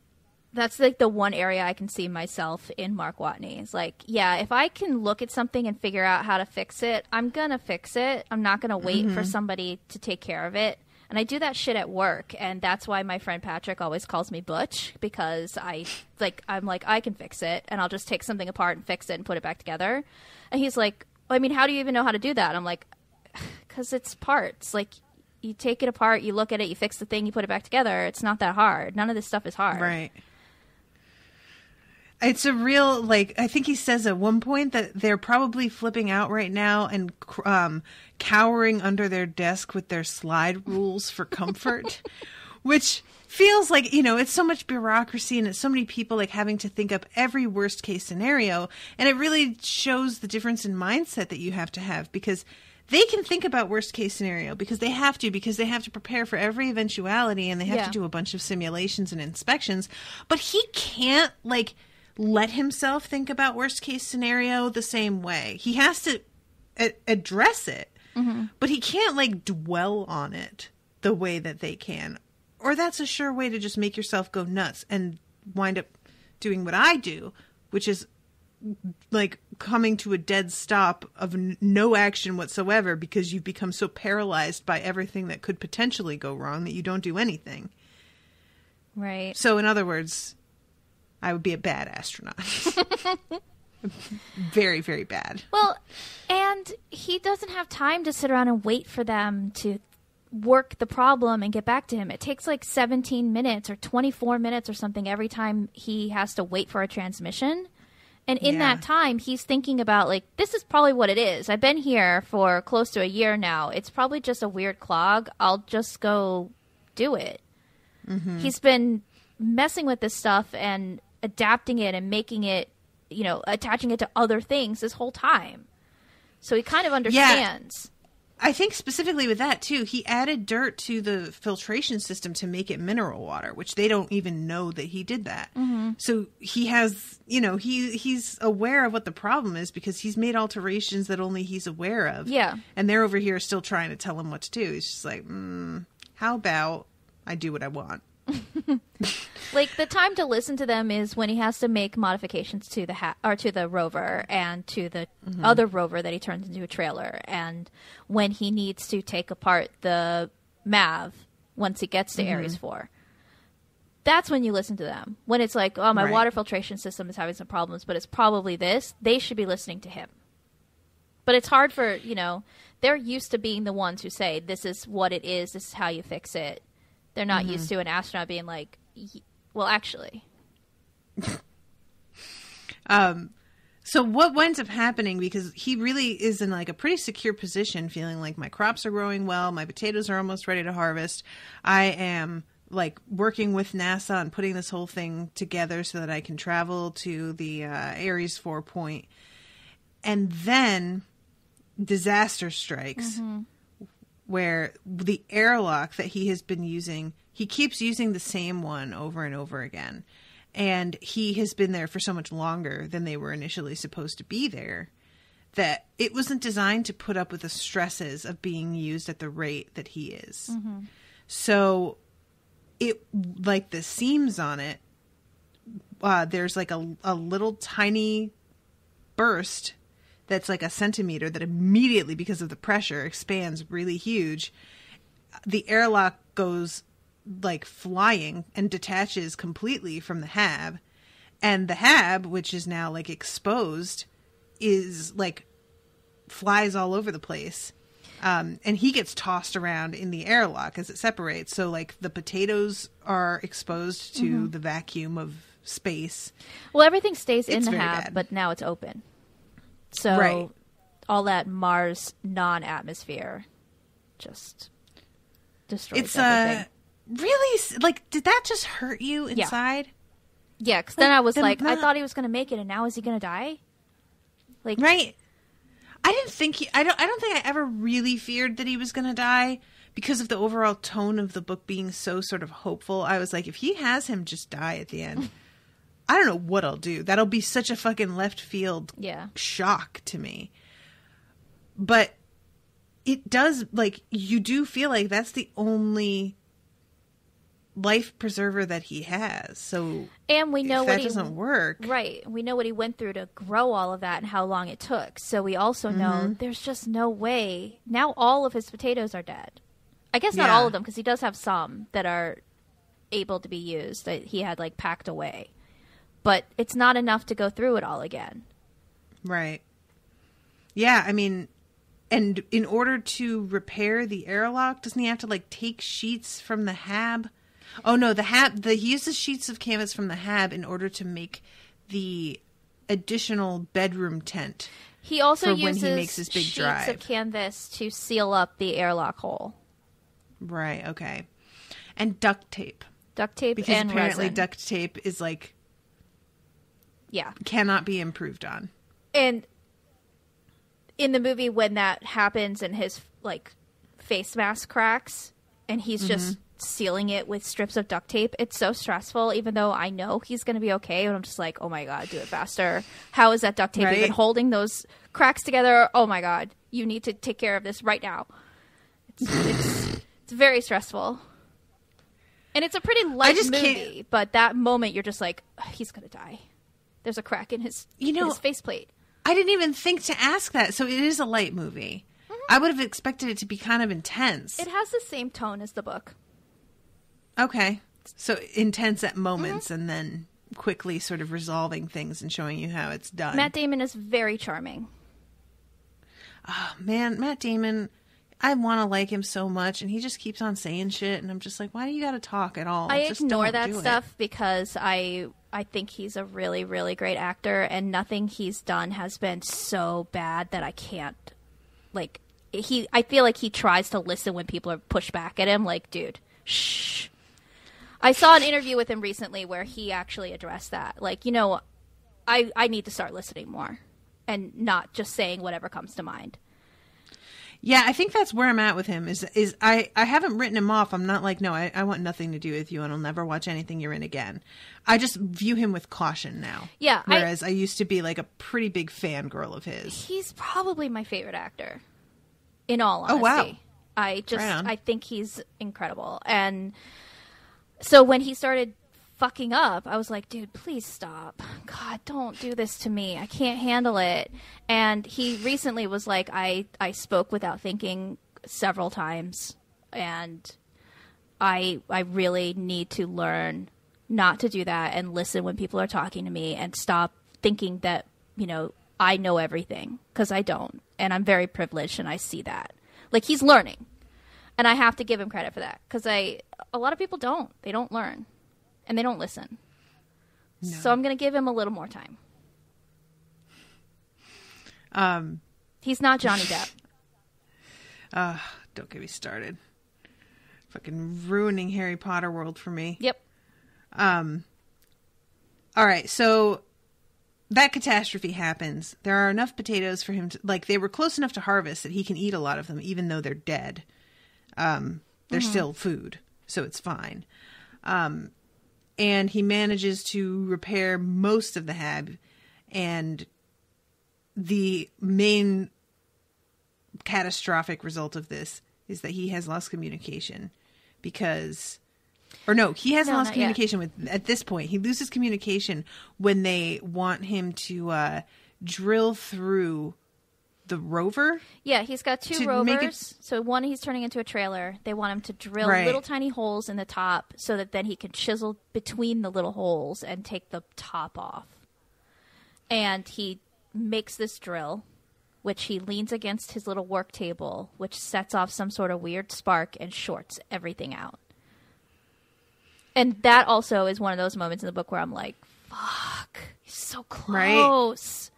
like the one area I can see myself in Mark Watney. It's like, yeah, if I can look at something and figure out how to fix it, I'm gonna fix it. I'm not gonna wait for somebody to take care of it. And I do that shit at work, and that's why my friend Patrick always calls me Butch, because I'm like, I can fix it, and I'll just take something apart and fix it and put it back together. And he's like, I mean, how do you even know how to do that? I'm like, because it's parts. Like, you take it apart, you look at it, you fix the thing, you put it back together. It's not that hard. None of this stuff is hard. Right. It's a real, like, I think he says at one point that they're probably flipping out right now and cowering under their desk with their slide rules for comfort, which feels like, you know, it's so much bureaucracy and it's so many people like having to think up every worst case scenario. And it really shows the difference in mindset that you have to have, because they can think about worst case scenario because they have to prepare for every eventuality, and they have to do a bunch of simulations and inspections. But he can't like let himself think about worst case scenario the same way. He has to address it, but he can't like dwell on it the way that they can. Or that's a sure way to just make yourself go nuts and wind up doing what I do, which is like coming to a dead stop of no action whatsoever because you've become so paralyzed by everything that could potentially go wrong that you don't do anything. Right. So in other words, I would be a bad astronaut. Very, very bad. Well, and he doesn't have time to sit around and wait for them to work the problem and get back to him. It takes like 17 minutes or 24 minutes or something every time he has to wait for a transmission. And in that time, he's thinking about, like, this is probably what it is. I've been here for close to a year now. It's probably just a weird clog. I'll just go do it. He's been messing with this stuff and adapting it and making it, you know, attaching it to other things this whole time. So he kind of understands. I think specifically with that, too, he added dirt to the filtration system to make it mineral water, which they don't even know that he did that. So he has, you know, he's aware of what the problem is because he's made alterations that only he's aware of. Yeah. And they're over here still trying to tell him what to do. He's just like, how about I do what I want? Like, the time to listen to them is when he has to make modifications to the to the rover and to the other rover that he turns into a trailer, and when he needs to take apart the MAV once he gets to Ares 4. That's when you listen to them. When it's like, oh, my water filtration system is having some problems, but it's probably this. They should be listening to him. But it's hard for, you know, they're used to being the ones who say, this is what it is, this is how you fix it. They're not used to an astronaut being like, well, actually. So what winds up happening, because he really is in like a pretty secure position, feeling like my crops are growing well, my potatoes are almost ready to harvest. I am like working with NASA and putting this whole thing together so that I can travel to the Ares 4 point. And then disaster strikes. Where the airlock that he has been using, he keeps using the same one over and over again. And he has been there for so much longer than they were initially supposed to be there that it wasn't designed to put up with the stresses of being used at the rate that he is. So it, like the seams on it, there's like a little tiny burst that's like a centimeter that immediately, because of the pressure, expands really huge. The airlock goes like flying and detaches completely from the hab. And the hab, which is now like exposed, is like flies all over the place. And he gets tossed around in the airlock as it separates. So like the potatoes are exposed to the vacuum of space. Well, everything stays in It's the very hab, bad. but now it's open. So all that Mars non-atmosphere just destroys everything. Really, like, did that just hurt you inside? Yeah, because then I was like, I thought he was going to make it, and now is he going to die? Like, right. I didn't think I don't think I ever really feared that he was going to die because of the overall tone of the book being so sort of hopeful. I was like, if he has him just die at the end, I don't know what I'll do. That'll be such a fucking left field shock to me. But it does, like, you do feel like that's the only life preserver that he has. So and we know that doesn't work. Right. We know what he went through to grow all of that and how long it took. So we also know there's just no way. Now all of his potatoes are dead. I guess not all of them, because he does have some that are able to be used that he had like packed away. But it's not enough to go through it all again. Right. Yeah, I mean, and in order to repair the airlock, doesn't he have to like take sheets from the hab? Oh no, he uses sheets of canvas from the hab in order to make the additional bedroom tent. He also uses when he makes his big sheets drive of canvas to seal up the airlock hole. Right, okay. And duct tape. Duct tape because and apparently resin. Duct tape is like cannot be improved on. And in the movie when that happens and his like face mask cracks and he's just sealing it with strips of duct tape, it's so stressful, even though I know he's going to be okay. And I'm just like, oh my God, do it faster. How is that duct tape even holding those cracks together? Oh my God, you need to take care of this right now. It's very stressful. And it's a pretty light movie, but that moment you're just like, he's going to die. There's a crack in his faceplate. I didn't even think to ask that. So it is a light movie. I would have expected it to be kind of intense. It has the same tone as the book. Okay. So intense at moments and then quickly sort of resolving things and showing you how it's done. Matt Damon is very charming. Oh, man, Matt Damon, I want to like him so much, and he just keeps on saying shit, and I'm just like, why do you got to talk at all? I just ignore don't that do stuff it. because I think he's a really, really great actor, and nothing he's done has been so bad that I can't, like, I feel like he tries to listen when people are pushed back at him, like, dude, shh. I saw an interview with him recently where he actually addressed that. Like, I need to start listening more and not just saying whatever comes to mind. Yeah, I think that's where I'm at with him is I haven't written him off. I'm not like, no, I want nothing to do with you and I'll never watch anything you're in again. I just view him with caution now. Yeah. Whereas I used to be like a pretty big fangirl of his. He's probably my favorite actor, in all honesty. Oh, wow. I think he's incredible. And so when he started fucking up, I was like, dude, please stop. God, don't do this to me. I can't handle it. And he recently was like, I spoke without thinking several times, and I really need to learn not to do that and listen when people are talking to me and stop thinking that, I know everything, because I don't. And I'm very privileged, and I see that. Like, he's learning. And I have to give him credit for that, because a lot of people don't. They don't learn. And they don't listen. No. So I'm going to give him a little more time. He's not Johnny Depp. Don't get me started. Fucking ruining Harry Potter world for me. Yep. All right, so that catastrophe happens. There are enough potatoes for him to, like, they were close enough to harvest that he can eat a lot of them, even though they're dead. They're still food, so it's fine. And he manages to repair most of the hab, and the main catastrophic result of this is that he has lost communication because... Or no, he hasn't lost communication at this point. He loses communication when they want him to drill through the rover. Yeah, he's got two rovers. So one he's turning into a trailer. They want him to drill little tiny holes in the top so that then he can chisel between the little holes and take the top off. And he makes this drill, which he leans against his little work table, which sets off some sort of weird spark and shorts everything out. And that also is one of those moments in the book where I'm like, fuck, he's so close.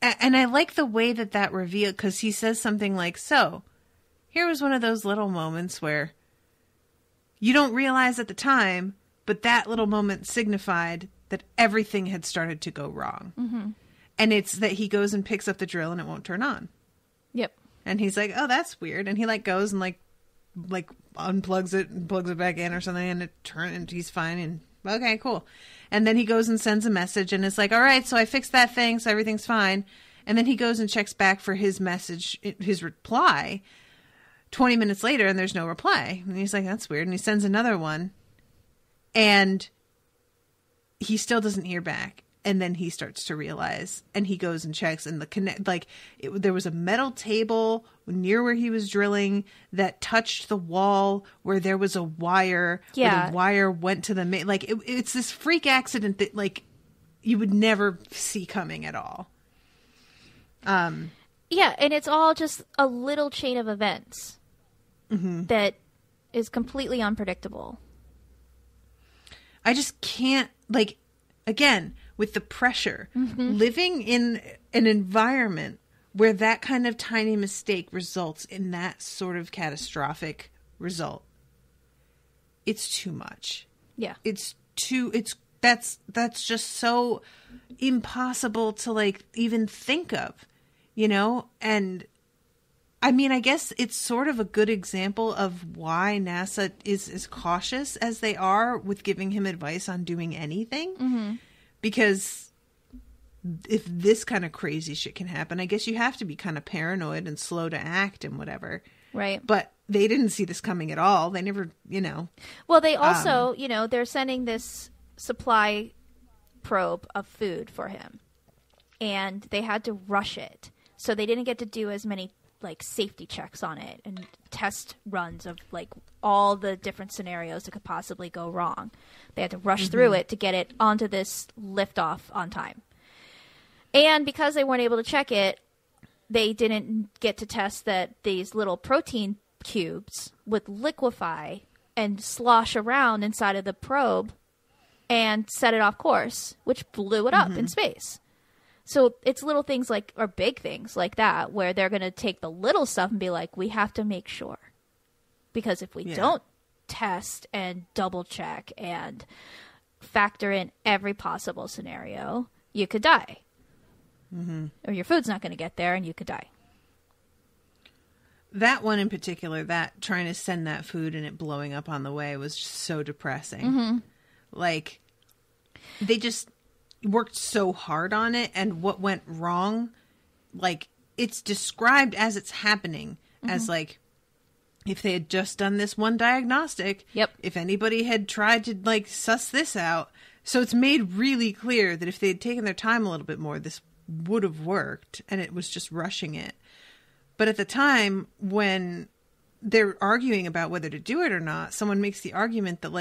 Right. And I like the way that revealed, because he says something like, so, here was one of those little moments where you don't realize at the time, but that little moment signified that everything had started to go wrong. Mm-hmm. And it's that he goes and picks up the drill and it won't turn on. Yep. And he's like, oh, that's weird. And he goes and unplugs it and plugs it back in or something, and and he's fine, and okay, cool. And then he goes and sends a message and is like, all right, so I fixed that thing, so everything's fine. And then he goes and checks back for his message, his reply 20 minutes later, and there's no reply. And he's like, that's weird. And he sends another one, and he still doesn't hear back. And then he starts to realize, and he goes and checks, and there was a metal table near where he was drilling that touched the wall where there was a wire. Yeah. Where the wire went to the main. It's this freak accident that you would never see coming at all. Yeah, and it's all just a little chain of events that is completely unpredictable. I just can't, again, with the pressure, living in an environment where that kind of tiny mistake results in that sort of catastrophic result. It's too much. Yeah. That's just so impossible to even think of, And I mean, I guess it's sort of a good example of why NASA is as cautious as they are with giving him advice on doing anything. Mm-hmm. Because if this kind of crazy shit can happen, I guess you have to be kind of paranoid and slow to act and whatever. Right. But they didn't see this coming at all. They never, Well, they also, they're sending this supply probe of food for him. And they had to rush it. So they didn't get to do as many, safety checks on it and test runs of, all the different scenarios that could possibly go wrong. They had to rush through it to get it onto this liftoff on time. And because they weren't able to check it, they didn't get to test that these little protein cubes would liquefy and slosh around inside of the probe and set it off course, which blew it up in space. So it's little things or big things like that, where they're going to take the little stuff and be like, we have to make sure. Because if we don't test and double check and factor in every possible scenario, you could die. Mm-hmm. Or your food's not going to get there and you could die. That one in particular, that trying to send that food and it blowing up on the way was just so depressing. Mm-hmm. They just worked so hard on it, and what went wrong, it's described as it's happening, as if they had just done this one diagnostic, if anybody had tried to suss this out. So it's made really clear that if they had taken their time a little bit more, this would have worked, and it was just rushing it. But at the time when they're arguing about whether to do it or not, someone makes the argument that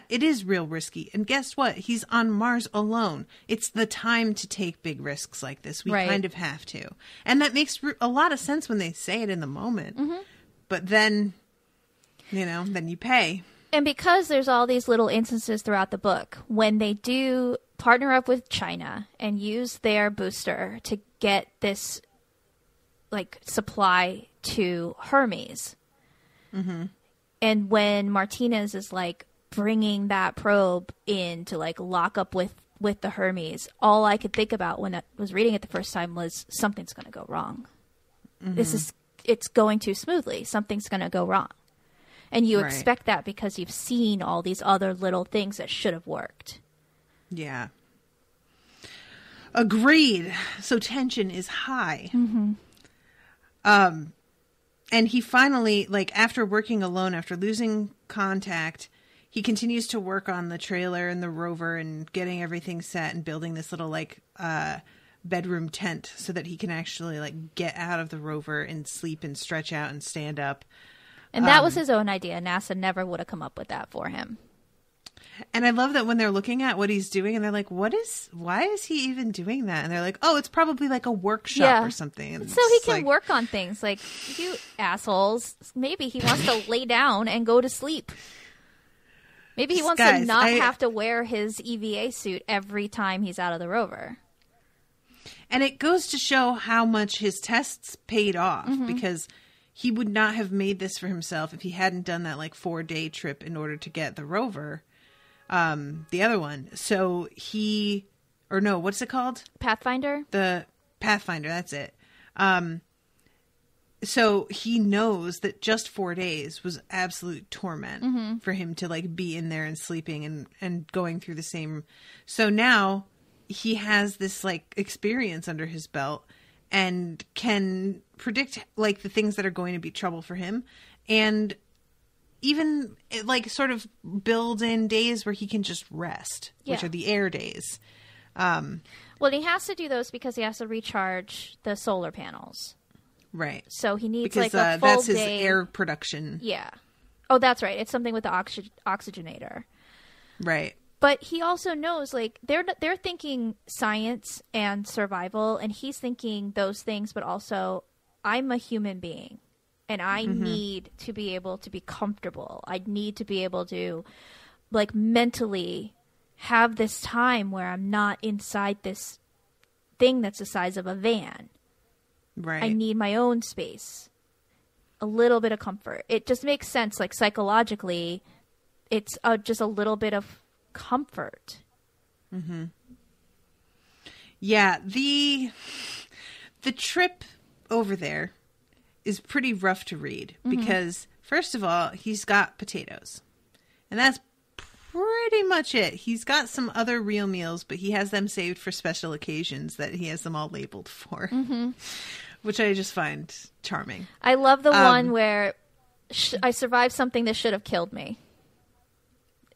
it is real risky. And guess what? He's on Mars alone. It's the time to take big risks like this. We kind of have to. And that makes a lot of sense when they say it in the moment. Mm-hmm. But then, then you pay. And because there's all these little instances throughout the book, when they do partner up with China and use their booster to get this supply to Hermes, and when Martinez is bringing that probe in to lock up with the Hermes, all I could think about when I was reading it the first time was something's going to go wrong. Mm-hmm. It's going too smoothly. Something's going to go wrong. And you expect that because you've seen all these other little things that should have worked. Yeah. Agreed. So tension is high. Mm-hmm. And he finally, after working alone, after losing contact, he continues to work on the trailer and the rover and getting everything set and building this little, bedroom tent so that he can actually like get out of the rover and sleep and stretch out and stand up. And that was his own idea. NASA never would have come up with that for him. And I love that when they're looking at what he's doing and they're like, why is he even doing that? And they're like, oh, it's probably like a workshop or something. And so he can work on things. Like, you assholes, maybe he wants to lay down and go to sleep. Maybe he wants to not have to wear his EVA suit every time he's out of the rover. And it goes to show how much his tests paid off, because he would not have made this for himself if he hadn't done that like 4-day trip in order to get the rover, the other one. So what's it called? Pathfinder? The Pathfinder, that's it. So he knows that just 4 days was absolute torment for him to like be in there and sleeping and going through the same. So now he has this like experience under his belt and can predict like the things that are going to be trouble for him, and even like sort of build in days where he can just rest, which are the air days. Well, he has to do those because he has to recharge the solar panels. Right. So he needs because, like a full that's his day. air production. Yeah. Oh, that's right. It's something with the oxygenator. Right. But he also knows, like, they're thinking science and survival, and he's thinking those things, but also, I'm a human being, and I need to be able to be comfortable. I need to be able to, like, mentally have this time where I'm not inside this thing that's the size of a van. Right. I need my own space. A little bit of comfort. It just makes sense, like, psychologically, it's just a little bit of comfort. Yeah, the trip over there is pretty rough to read because first of all, he's got potatoes, and that's pretty much it. He's got some other real meals, but he has them saved for special occasions that he has them all labeled for, which I just find charming. I love the one where I survived something that should have killed me.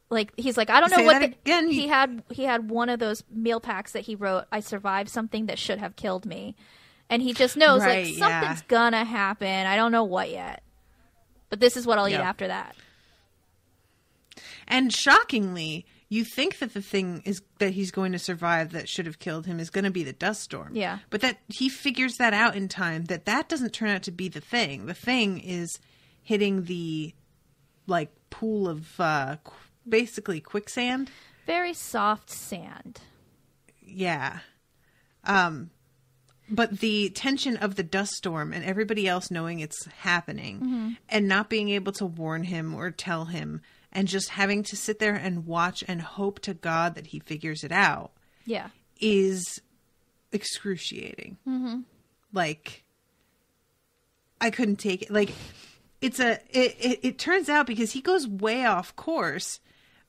Like, he's like, I don't know what again. He had one of those meal packs that he wrote, I survived something that should have killed me. And he just knows, like, something's gonna happen. I don't know what yet. But this is what I'll eat after that. And shockingly, you think that the thing is that he's going to survive that should have killed him is going to be the dust storm. Yeah. But that he figures that out in time, that doesn't turn out to be the thing. The thing is hitting the, like, pool of basically quicksand. Very soft sand. Yeah. But the tension of the dust storm and everybody else knowing it's happening and not being able to warn him or tell him and just having to sit there and watch and hope to God that he figures it out. Yeah. Is excruciating. Like, I couldn't take it. Like, it turns out because he goes way off course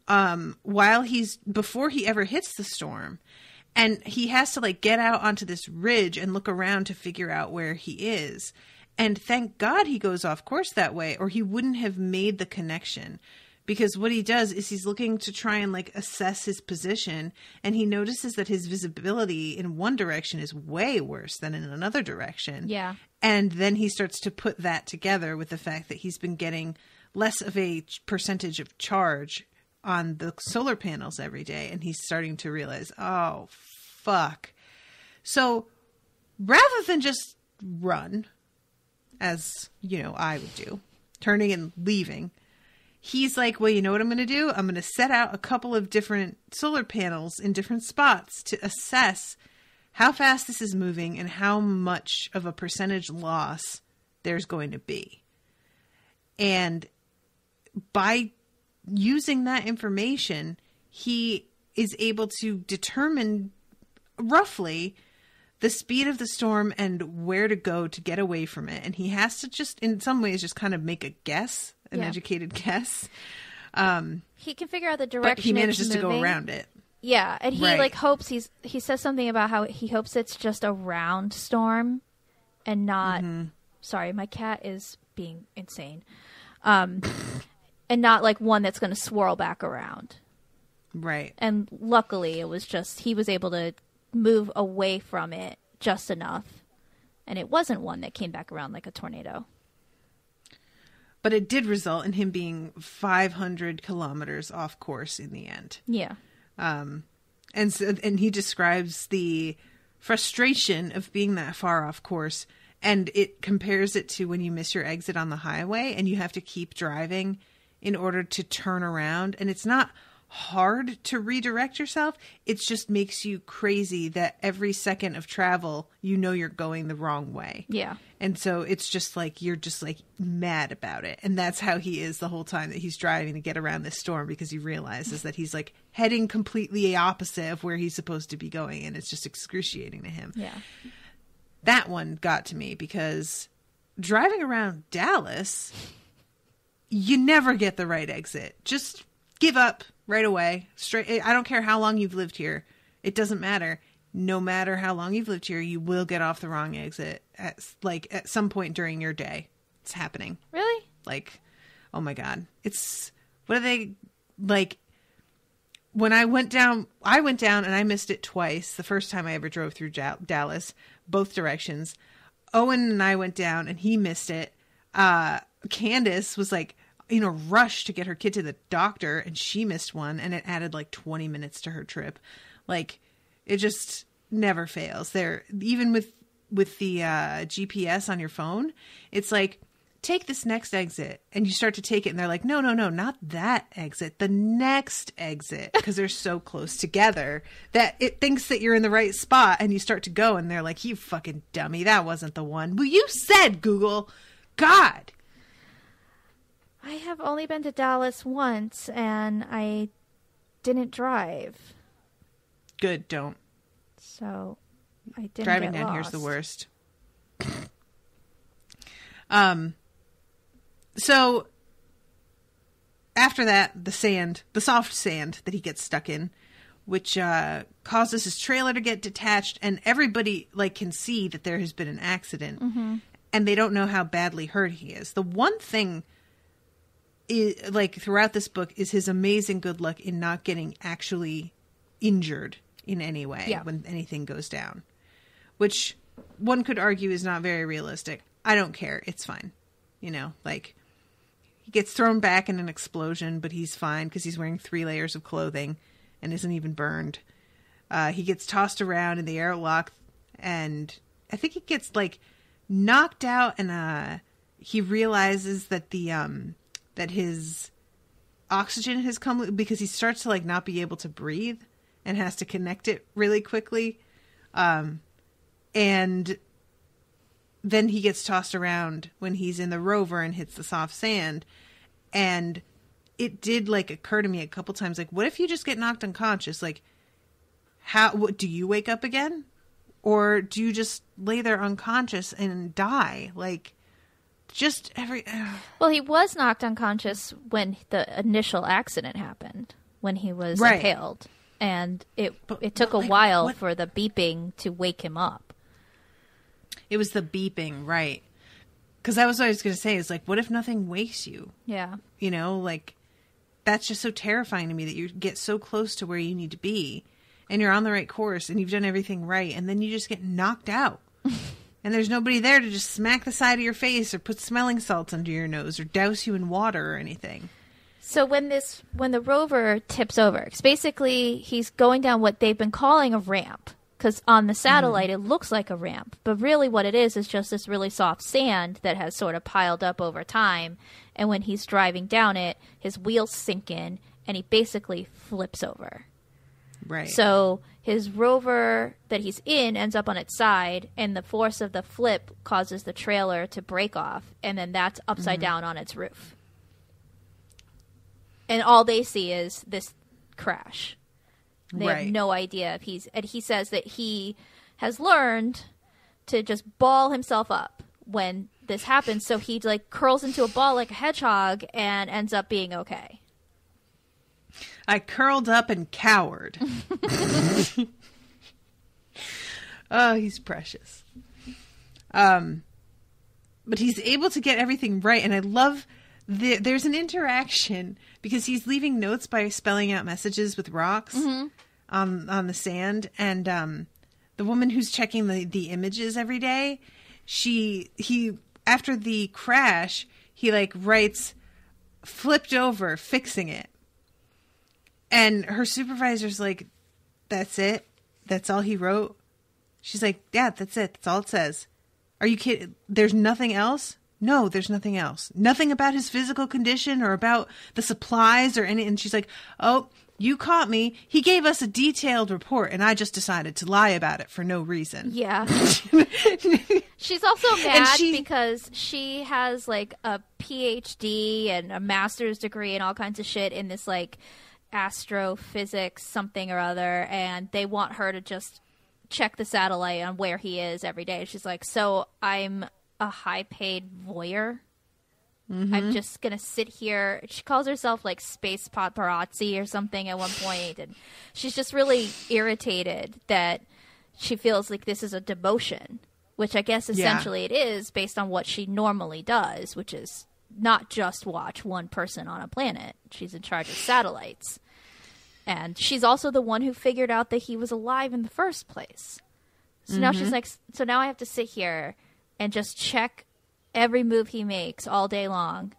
before he ever hits the storm, and he has to like get out onto this ridge and look around to figure out where he is. And thank God he goes off course that way, or he wouldn't have made the connection. Because what he does is he's looking to try and like assess his position, and he notices that his visibility in one direction is way worse than in another direction. Yeah. And then he starts to put that together with the fact that he's been getting less of a percentage of charge on the solar panels every day. And he's starting to realize, oh, fuck. So rather than just run, as, you know, I would do, turning and leaving, he's like, well, you know what I'm going to do? I'm going to set out a couple of different solar panels in different spots to assess how fast this is moving and how much of a percentage loss there's going to be. And by using that information, he is able to determine roughly the speed of the storm and where to go to get away from it. And he has to just, in some ways, just kind of make a guess, an educated guess. He can figure out the direction. But he manages to go around it. Yeah, and he like hopes he says something about how he hopes it's just a round storm and not. Sorry, my cat is being insane. And not like one that's going to swirl back around. Right. And luckily, it was just he was able to move away from it just enough. And it wasn't one that came back around like a tornado. But it did result in him being 500 kilometers off course in the end. Yeah. And he describes the frustration of being that far off course, and it compares it to when you miss your exit on the highway and you have to keep driving in order to turn around. And it's not hard to redirect yourself. It just makes you crazy that every second of travel, you know you're going the wrong way. Yeah. And so it's just like, you're just like mad about it. And that's how he is the whole time that he's driving to get around this storm, because he realizes that he's like heading completely opposite of where he's supposed to be going. And it's just excruciating to him. Yeah. That one got to me because driving around Dallas, you never get the right exit. Just give up right away. Straight. I don't care how long you've lived here. It doesn't matter. No matter how long you've lived here, you will get off the wrong exit at some point during your day. It's happening. Really? Like, oh my God. What are they like? When I went down and I missed it twice. The first time I ever drove through Dallas, both directions. Owen and I went down and he missed it. Candace was like in a rush to get her kid to the doctor, and she missed one, and it added like 20 minutes to her trip. Like, it just never fails. There, even with the GPS on your phone, it's like, take this next exit, and you start to take it, and they're like, no, not that exit, the next exit, because they're so close together that it thinks that you're in the right spot, and you start to go, and they're like, you fucking dummy, that wasn't the one. Well, you said, Google. God. I have only been to Dallas once, and I didn't drive. Good, don't. So I didn't Driving get down lost. here's the worst. So after that, the soft sand that he gets stuck in, which causes his trailer to get detached, and everybody like can see that there has been an accident, and they don't know how badly hurt he is. The one thing like throughout this book is his amazing good luck in not getting actually injured in any way when anything goes down, which one could argue is not very realistic. I don't care. It's fine. You know, like he gets thrown back in an explosion, but he's fine because he's wearing 3 layers of clothing and isn't even burned. He gets tossed around in the airlock, and I think he gets like knocked out, and he realizes that that his oxygen has come, because he starts to like not be able to breathe and has to connect it really quickly. And then he gets tossed around when he's in the rover and hits the soft sand. And it did like occur to me a couple times, like, what if you just get knocked unconscious? Like, what do you wake up again? Or do you just lay there unconscious and die? Like, just Well, he was knocked unconscious when the initial accident happened, when he was impaled, and it took a while for the beeping to wake him up. It was the beeping, right? Because that was what I was going to say. Is like, what if nothing wakes you? Yeah, you know, like that's just so terrifying to me, that you get so close to where you need to be, and you're on the right course, and you've done everything right, and then you just get knocked out. And there's nobody there to just smack the side of your face or put smelling salts under your nose or douse you in water or anything. So when the rover tips over, it's basically he's going down what they've been calling a ramp, because on the satellite it looks like a ramp, but really what it is just this really soft sand that has sort of piled up over time. And when he's driving down it, his wheels sink in and he basically flips over. Right. So his rover that he's in ends up on its side, and the force of the flip causes the trailer to break off, and then that's upside down on its roof. And all they see is this crash. They have no idea if and he says that he has learned to just ball himself up when this happens, so he like curls into a ball like a hedgehog and ends up being okay. I curled up and cowered. Oh, he's precious. But he's able to get everything right, and I love there's an interaction because he's leaving notes by spelling out messages with rocks on the sand, and the woman who's checking the images every day, he after the crash, he like writes flipped over, fixing it. And her supervisor's like, that's it? That's all he wrote? She's like, yeah, that's it. That's all it says. Are you kidding? There's nothing else? No, there's nothing else. Nothing about his physical condition or about the supplies or any. And she's like, oh, you caught me. He gave us a detailed report and I just decided to lie about it for no reason. Yeah. She's also mad because she has like a PhD and a master's degree and all kinds of shit in this like astrophysics something or other, and they want her to just check the satellite on where he is every day. She's like, so I'm a high-paid voyeur? I'm just gonna sit here. She calls herself like space paparazzi or something at one point, and she's just really irritated that she feels like this is a demotion, which I guess essentially it is based on what she normally does, which is not just watch one person on a planet. She's in charge of satellites. And she's also the one who figured out that he was alive in the first place. So now she's like, so now I have to sit here and just check every move he makes all day long.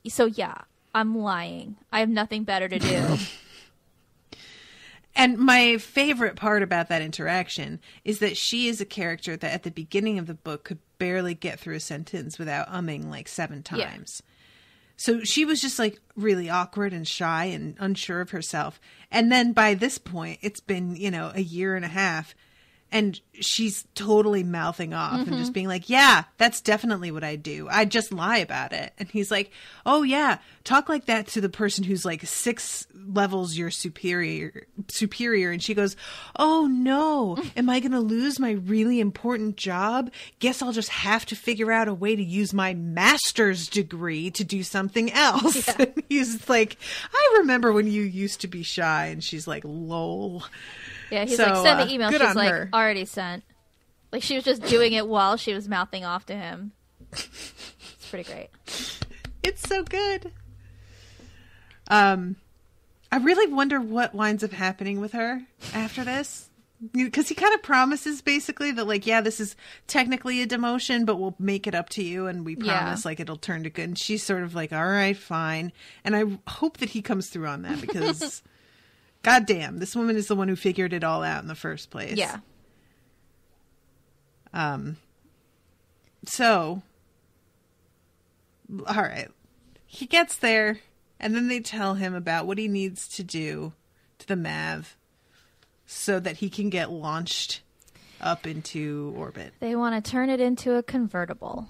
So yeah, I'm lying. I have nothing better to do. And my favorite part about that interaction is that she is a character that at the beginning of the book could barely get through a sentence without umming like 7 times. Yeah. So she was just like really awkward and shy and unsure of herself. And then by this point, it's been, a year and a half. And she's totally mouthing off and just being like, yeah, that's definitely what I do. I just lie about it. And he's like, oh, yeah, talk like that to the person who's like 6 levels your superior. And she goes, oh, no, am I going to lose my really important job? Guess I'll just have to figure out a way to use my master's degree to do something else. Yeah. And he's like, I remember when you used to be shy. And she's like, lol. Yeah, he's like, send the email. She's like, her. Already sent. Like, she was just doing it while she was mouthing off to him. It's pretty great. It's so good. I really wonder what winds up happening with her after this. Because he kind of promises, basically, that, like, yeah, this is technically a demotion, but we'll make it up to you, and we promise, like, it'll turn to good. And she's sort of like, all right, fine. And I hope that he comes through on that, because... God damn, this woman is the one who figured it all out in the first place. Yeah. So, all right. He gets there, and then they tell him about what he needs to do to the MAV so that he can get launched up into orbit. They want to turn it into a convertible.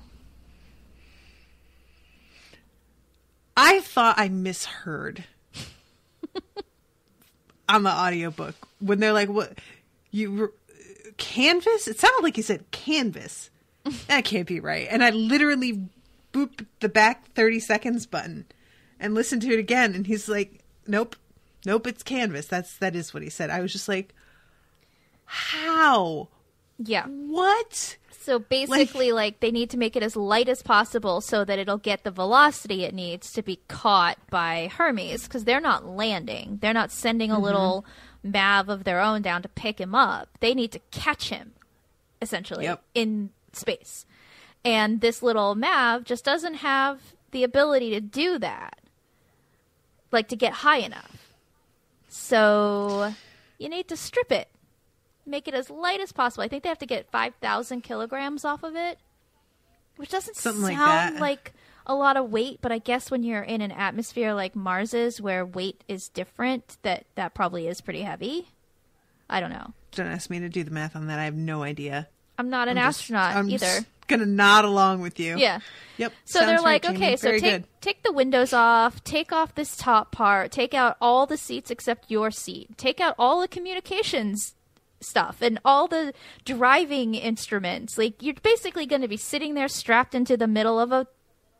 I thought I misheard. On the audiobook when they're like, what canvas? It sounded like you said canvas. That can't be right. And I literally booped the back 30 seconds button and listened to it again. And he's like, nope, it's canvas. That is what he said. I was just like, how? Yeah. What? So basically, like, they need to make it as light as possible so that it'll get the velocity it needs to be caught by Hermes, because they're not landing. They're not sending a little MAV of their own down to pick him up. They need to catch him, essentially, in space. And this little MAV just doesn't have the ability to do that, like, to get high enough. So you need to strip it. Make it as light as possible. I think they have to get 5,000 kilograms off of it, which doesn't sound like a lot of weight, but I guess when you're in an atmosphere like Mars's where weight is different, that probably is pretty heavy. I don't know. Don't ask me to do the math on that. I have no idea. I'm not an astronaut I'm either. Just gonna nod along with you. Yeah. Yep. So they're like, right, okay, so take the windows off, take off this top part, take out all the seats except your seat, take out all the communications stuff and all the driving instruments. Like, you're basically going to be sitting there strapped into the middle of a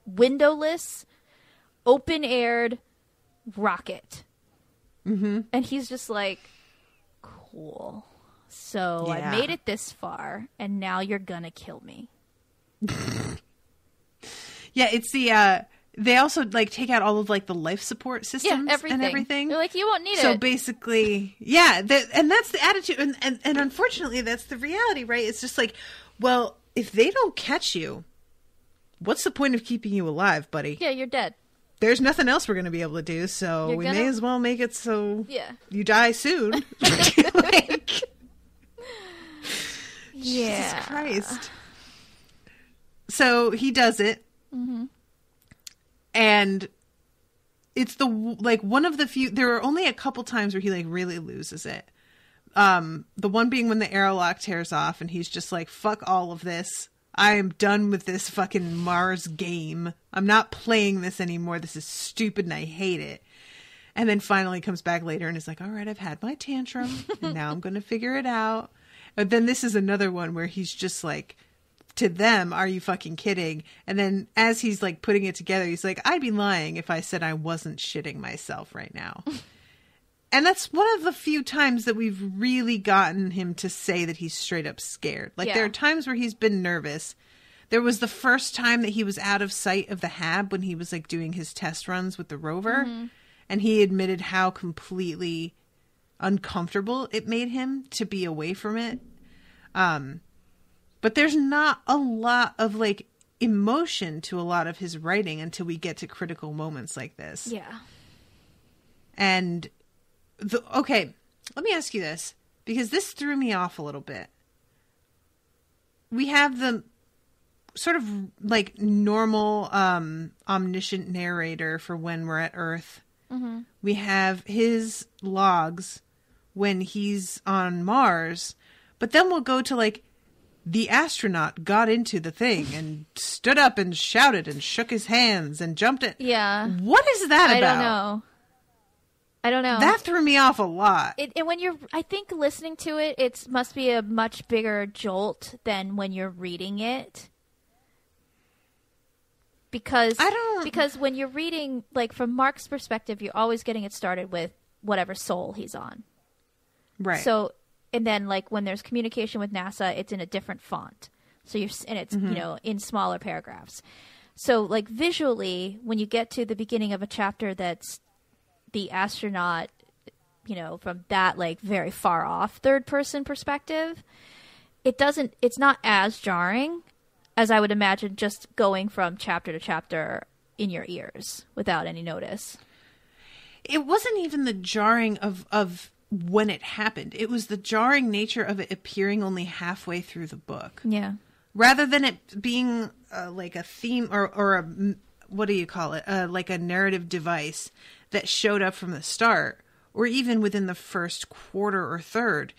windowless, open-aired rocket. And he's just like, cool. So I made it this far, and now you're going to kill me. Yeah, it's the they also like take out all of like the life support systems everything. and everything. They're like, you won't need it. So basically, yeah, and that's the attitude. And unfortunately, that's the reality, right? It's just like, well, if they don't catch you, what's the point of keeping you alive, buddy? Yeah, you're dead. There's nothing else we're going to be able to do, so we may as well make it so you die soon. Like, Jesus Christ. So he does it. Mm-hmm. And it's one of the few, there are only a couple times where he like really loses it. The one being when the airlock tears off and he's just like, fuck all of this. I am done with this fucking Mars game. I'm not playing this anymore. This is stupid and I hate it. And then finally comes back later and is like, all right, I've had my tantrum and now I'm going to figure it out. But then this is another one where he's just like, to them, are you fucking kidding? And then as he's like putting it together, he's like, I'd be lying if I said I wasn't shitting myself right now. And that's one of the few times that we've really gotten him to say that he's straight up scared. Like there are times where he's been nervous. There was the first time that he was out of sight of the hab when he was like doing his test runs with the rover. Mm-hmm. And he admitted how completely uncomfortable it made him to be away from it. But there's not a lot of like emotion to a lot of his writing until we get to critical moments like this. Yeah. And okay, let me ask you this, because this threw me off a little bit. We have the sort of like normal omniscient narrator for when we're at Earth. Mm-hmm. We have his logs when he's on Mars, but then we'll go to like the astronaut got into the thing and stood up and shouted and shook his hands and jumped it. Yeah. What is that about? I don't know. That threw me off a lot. And when I think listening to it, it must be a much bigger jolt than when you're reading it. Because when you're reading, like from Mark's perspective, you're always getting it started with whatever soul he's on. Right. So, and then like when there's communication with NASA, it's in a different font. So it's mm-hmm. In smaller paragraphs. So like visually, when you get to the beginning of a chapter that's the astronaut, from that like very far off third person perspective, it's not as jarring as I would imagine just going from chapter to chapter in your ears without any notice. It wasn't even the jarring of when it happened. It was the jarring nature of it appearing only halfway through the book. Yeah. Rather than it being like a theme or a, what do you call it? Like a narrative device that showed up from the start, or even within the first quarter or third.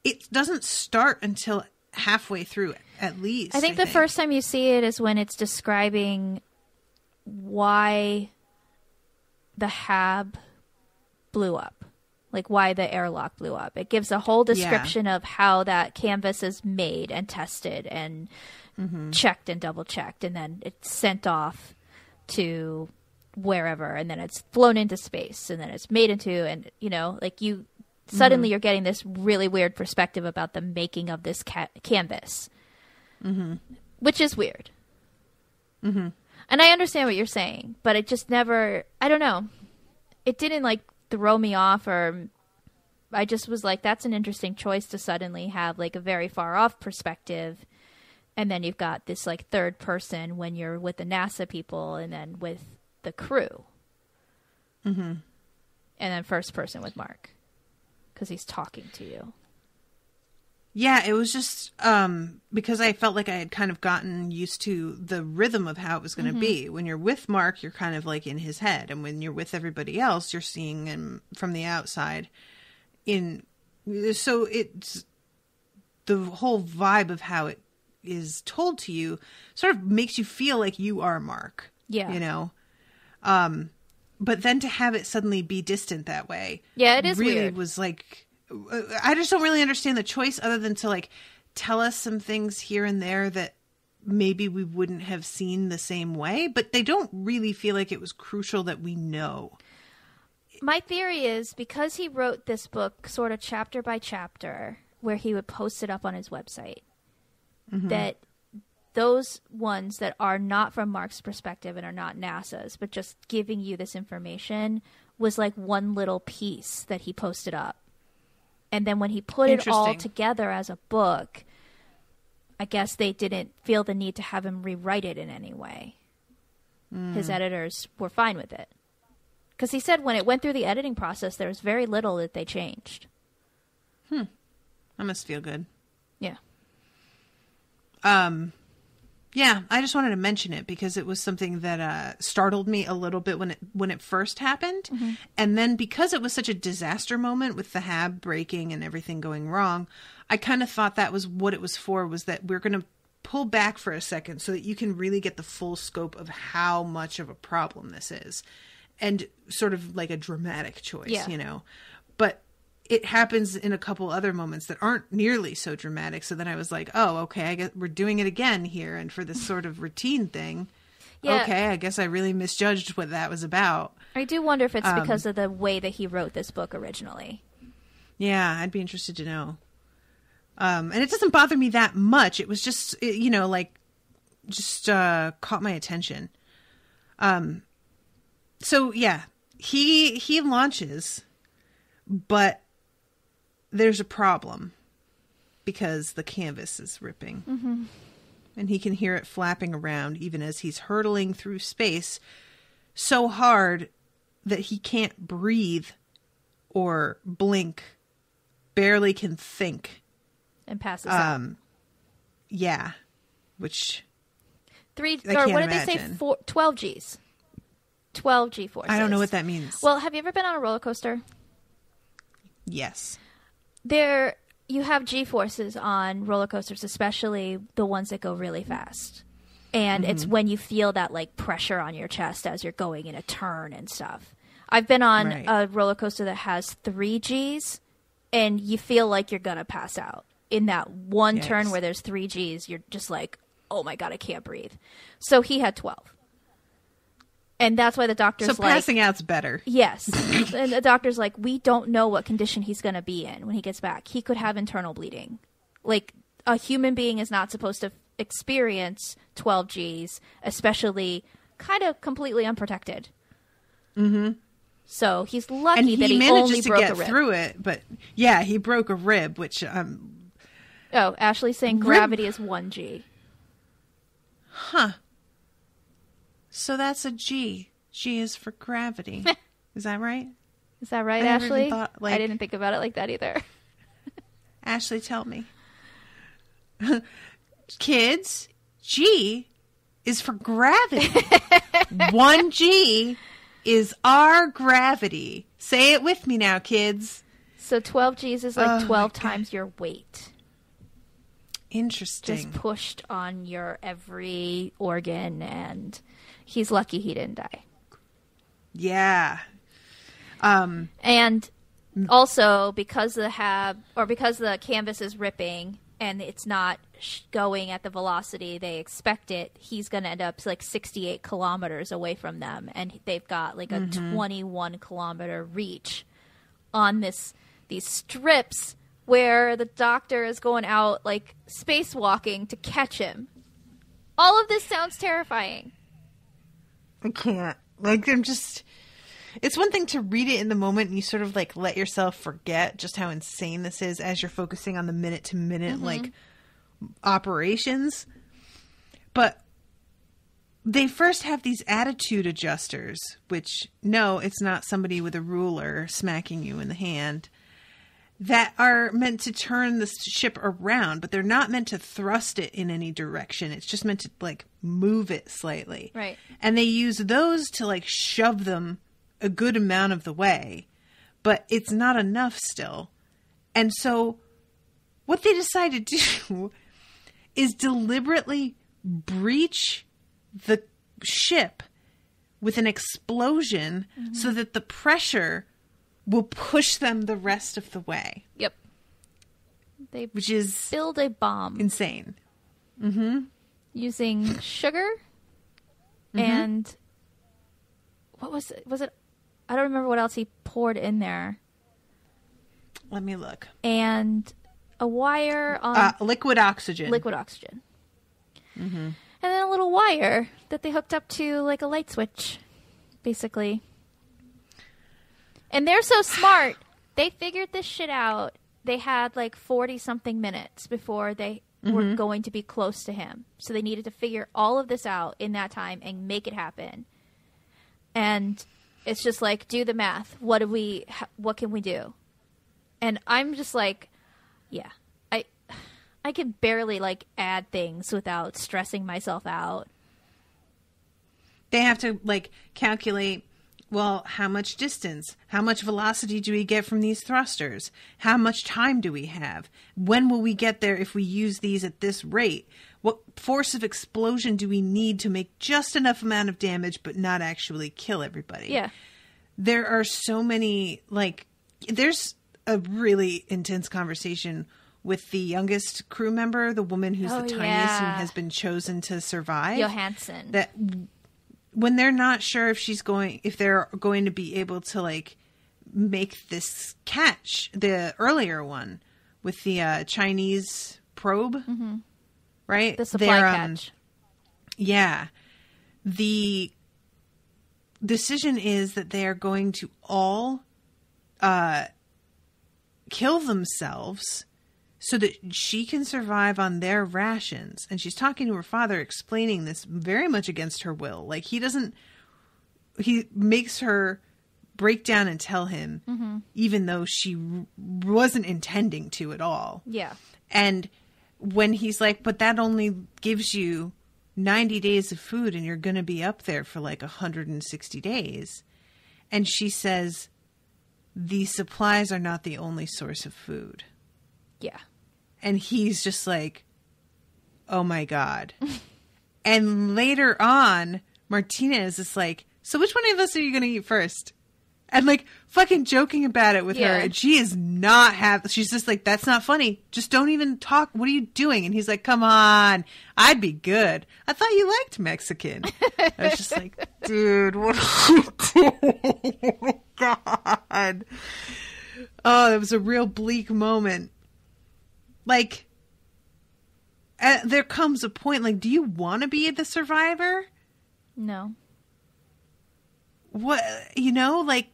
It doesn't start until halfway through, at least. I think the first time you see it is when it's describing why the hab blew up. Like why the airlock blew up. It gives a whole description of how that canvas is made and tested and mm-hmm. checked and double checked, and then it's sent off to wherever, and then it's flown into space, and then it's made into, and like you suddenly mm-hmm. you're getting this really weird perspective about the making of this canvas, mm-hmm. which is weird. Mm-hmm. And I understand what you're saying, but it just never, I don't know, it didn't like throw me off, or I just was like, that's an interesting choice to suddenly have like a very far off perspective, and then you've got this like third person when you're with the NASA people, and then with the crew, mm-hmm. and then first person with Mark because he's talking to you. Yeah, it was just because I felt like I had kind of gotten used to the rhythm of how it was going to mm-hmm. be. When you're with Mark, you're kind of like in his head, and when you're with everybody else, you're seeing him from the outside. So it's the whole vibe of how it is told to you sort of makes you feel like you are Mark. Yeah. But then to have it suddenly be distant that way. Yeah, it is really weird. Was like, I just don't really understand the choice other than to like tell us some things here and there that maybe we wouldn't have seen the same way, but they don't really feel like it was crucial that we know. My theory is because he wrote this book sort of chapter by chapter where he would post it up on his website, mm-hmm. that those ones that are not from Mark's perspective and are not NASA's, but just giving you this information was like one little piece that he posted up. And then when he put it all together as a book, I guess they didn't feel the need to have him rewrite it in any way. His editors were fine with it. Because he said when it went through the editing process, there was very little that they changed. That must feel good. Yeah. Yeah, I just wanted to mention it because it was something that startled me a little bit when it first happened. And then because it was such a disaster moment with the hab breaking and everything going wrong, I kind of thought that was what it was for, was that we're going to pull back for a second so that you can really get the full scope of how much of a problem this is. And sort of like a dramatic choice, you know. But it happens in a couple other moments that aren't nearly so dramatic. So then I was like, oh, okay, I guess we're doing it again here. And for this sort of routine thing, okay, I guess I really misjudged what that was about. I do wonder if it's because of the way that he wrote this book originally. Yeah, I'd be interested to know. And it doesn't bother me that much. It was just, you know, like, just caught my attention. So, yeah, he launches, but there's a problem because the canvas is ripping. And he can hear it flapping around even as he's hurtling through space so hard that he can't breathe or blink, barely can think. And passes out. Yeah, which what did they say? 12 Gs. 12 G forces. I don't know what that means. Well, have you ever been on a roller coaster? Yes. You have G forces on roller coasters, especially the ones that go really fast. And it's when you feel that like pressure on your chest as you're going in a turn and stuff. I've been on a roller coaster that has 3 Gs, and you feel like you're going to pass out. In that one turn where there's 3 Gs, you're just like, oh my God, I can't breathe. So he had 12. And that's why the doctor's so passing out's better. Yes. And the doctor's like, we don't know what condition he's going to be in when he gets back. He could have internal bleeding. Like, a human being is not supposed to experience 12 Gs, especially kind of completely unprotected. So he's lucky that he only broke a rib. And he manages to get through it, but yeah, he broke a rib, which... Oh, Ashley's saying gravity is 1 G. Huh. So that's a G. G is for gravity. Is that right? Is that right, Ashley? I didn't think about it like that either. Ashley, tell me. Kids, G is for gravity. 1 G is our gravity. Say it with me now, kids. So 12 Gs is like 12 times your weight. Interesting. Just pushed on your every organ, and he's lucky he didn't die. Yeah. And also because the canvas is ripping and it's not going at the velocity they expect it, he's going to end up like 68 kilometers away from them, and they've got like a 21 kilometer reach on these strips where the doctor is going out like spacewalking to catch him. All of this sounds terrifying. I can't. Like, it's one thing to read it in the moment and you sort of like let yourself forget just how insane this is as you're focusing on the minute to minute like operations. But they first have these attitude adjusters, which no, it's not somebody with a ruler smacking you in the hand, that are meant to turn the ship around, but they're not meant to thrust it in any direction. It's just meant to like move it slightly. Right. And they use those to like shove them a good amount of the way, but it's not enough still. And so what they decide to do is deliberately breach the ship with an explosion so that the pressure will push them the rest of the way. Yep. They which is build a bomb. Insane. Using sugar and what was it? Was it? I don't remember what else he poured in there. Let me look. And a wire on liquid oxygen. Liquid oxygen. And then a little wire that they hooked up to like a light switch, basically. And they're so smart. They figured this shit out. They had like 40-something minutes before they were going to be close to him. So they needed to figure all of this out in that time and make it happen. And it's just like, do the math. What can we do? And I'm just like, yeah, I can barely like add things without stressing myself out. They have to like calculate, well, how much distance, how much velocity do we get from these thrusters? How much time do we have? When will we get there if we use these at this rate? What force of explosion do we need to make just enough amount of damage but not actually kill everybody? Yeah. There are so many, like, there's a really intense conversation with the youngest crew member, the woman who's the tiniest and has been chosen to survive. Johansson. That when they're not sure if they're going to be able to like make this catch, the earlier one with the Chinese probe, right? The supply catch. Yeah. The decision is that they are going to all kill themselves so that she can survive on their rations. And she's talking to her father, explaining this very much against her will. Like, he makes her break down and tell him, even though she wasn't intending to at all. Yeah. And when he's like, but that only gives you 90 days of food and you're going to be up there for like 160 days. And she says, these supplies are not the only source of food. Yeah. And he's just like, oh my God. And later on, Martinez is like, so which one of us are you going to eat first? And like fucking joking about it with her. And she is not she's just like, that's not funny. Just don't even talk. What are you doing? And he's like, come on, I'd be good. I thought you liked Mexican. I was just like, dude, what are you doing? Oh my God. Oh, that was a real bleak moment. Like, there comes a point, like, do you want to be the survivor? No. What, like,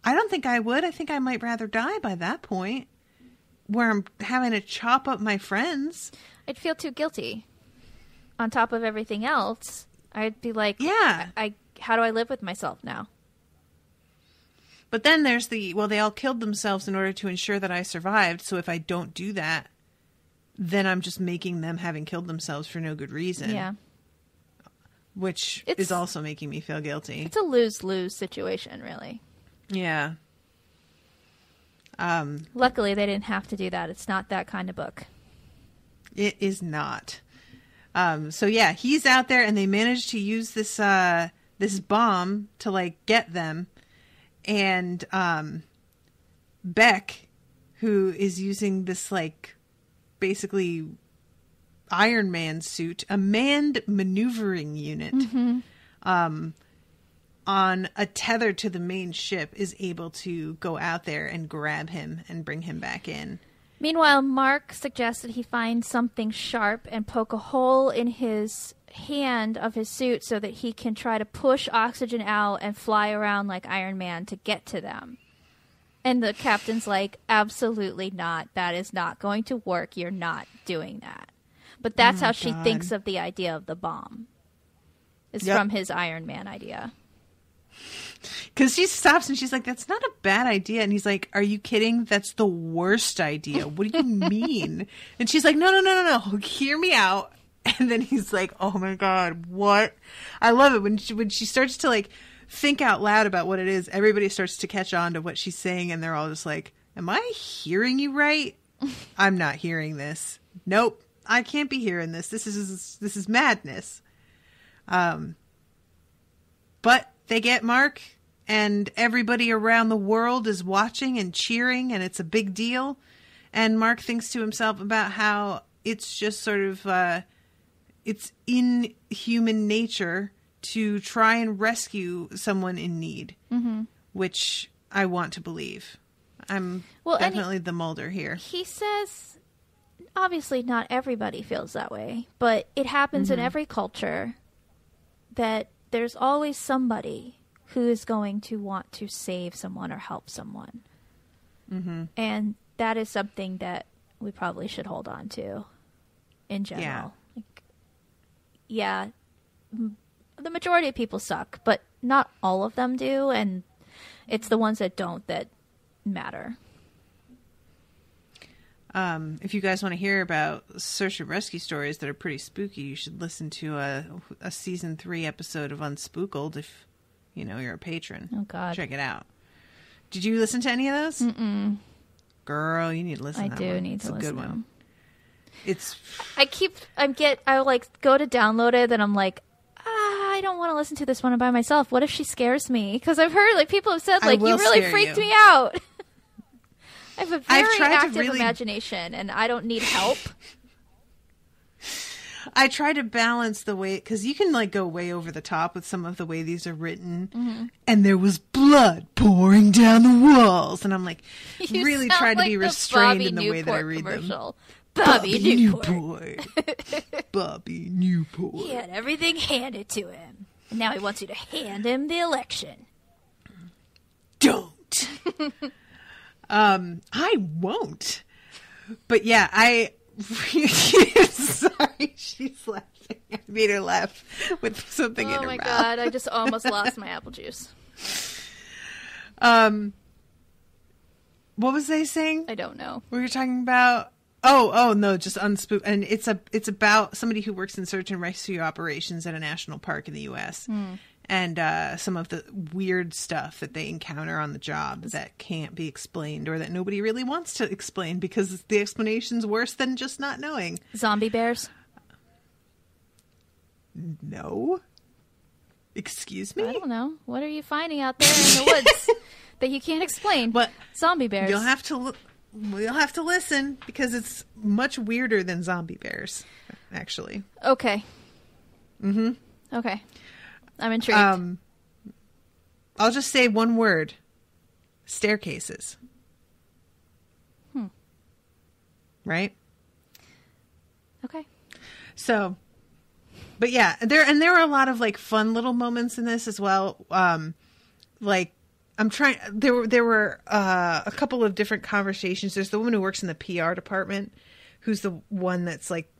I don't think I would. I think I might rather die by that point, where I'm having to chop up my friends. I'd feel too guilty. On top of everything else, I'd be like, yeah, how do I live with myself now? But then there's they all killed themselves in order to ensure that I survived. So if I don't do that, then I'm just making them having killed themselves for no good reason. Yeah. Which is also making me feel guilty. It's a lose-lose situation, really. Yeah. Luckily, they didn't have to do that. It's not that kind of book. It is not. So yeah, he's out there and they managed to use this bomb to like get them. And Beck, who is using this like basically Iron Man suit, a manned maneuvering unit, on a tether to the main ship, is able to go out there and grab him and bring him back in. Meanwhile, Mark suggested he find something sharp and poke a hole in his hand of his suit so that he can try to push oxygen out and fly around like Iron Man to get to them. And the captain's like, absolutely not. That is not going to work. You're not doing that. But that's how she thinks of the idea of the bomb. It's from his Iron Man idea. Because she stops and she's like, that's not a bad idea. And he's like, are you kidding? That's the worst idea. What do you mean? And she's like, no. Hear me out. And then he's like, oh my God, what? I love it. When she starts to like think out loud about what it is, everybody starts to catch on to what she's saying. And they're all just like, am I hearing you right? I'm not hearing this. Nope. I can't be hearing this. This is madness. But they get Mark, and everybody around the world is watching and cheering, and it's a big deal. And Mark thinks to himself about how it's just sort of, it's in human nature to try and rescue someone in need, which I want to believe. I'm definitely the Mulder here. He says, obviously not everybody feels that way, but it happens in every culture that there's always somebody who is going to want to save someone or help someone. And that is something that we probably should hold on to in general. Yeah. The majority of people suck, but not all of them do, and it's the ones that don't that matter. If you guys want to hear about search and rescue stories that are pretty spooky, you should listen to a season 3 episode of Unspooked if you're a patron. Oh God, check it out. Did you listen to any of those? Mm-mm. Girl, you need to listen. I do need to listen. It's a good one. It's. I like go to download it, and I'm like, I don't want to listen to this one by myself. What if she scares me? Because I've heard like people have said like you really freaked me out. I have a very active imagination, and I don't need help. I try to balance the way, because you can like go way over the top with some of the way these are written, and there was blood pouring down the walls, and I'm like, you really trying to be restrained in the way that I read them. Bobby Newport. Bobby Newport. He had everything handed to him, and now he wants you to hand him the election. Don't. I won't. But yeah, sorry, she's laughing. I made her laugh with something in her mouth. Oh my God, I just almost lost my apple juice. What was they saying? I don't know. We were talking about Oh no, just unspook. And it's about somebody who works in search and rescue operations at a national park in the U.S. And some of the weird stuff that they encounter on the job that can't be explained, or that nobody really wants to explain because the explanation's worse than just not knowing. Zombie bears? No. Excuse me? I don't know. What are you finding out there in the woods that you can't explain? What? Zombie bears. You'll have to listen, because it's much weirder than zombie bears, actually. Okay. Okay. I'm intrigued. I'll just say one word. Staircases. Right? Okay. So, but yeah, there were a lot of like fun little moments in this as well. There were a couple of different conversations. There's the woman who works in the PR department, who's the one that's like,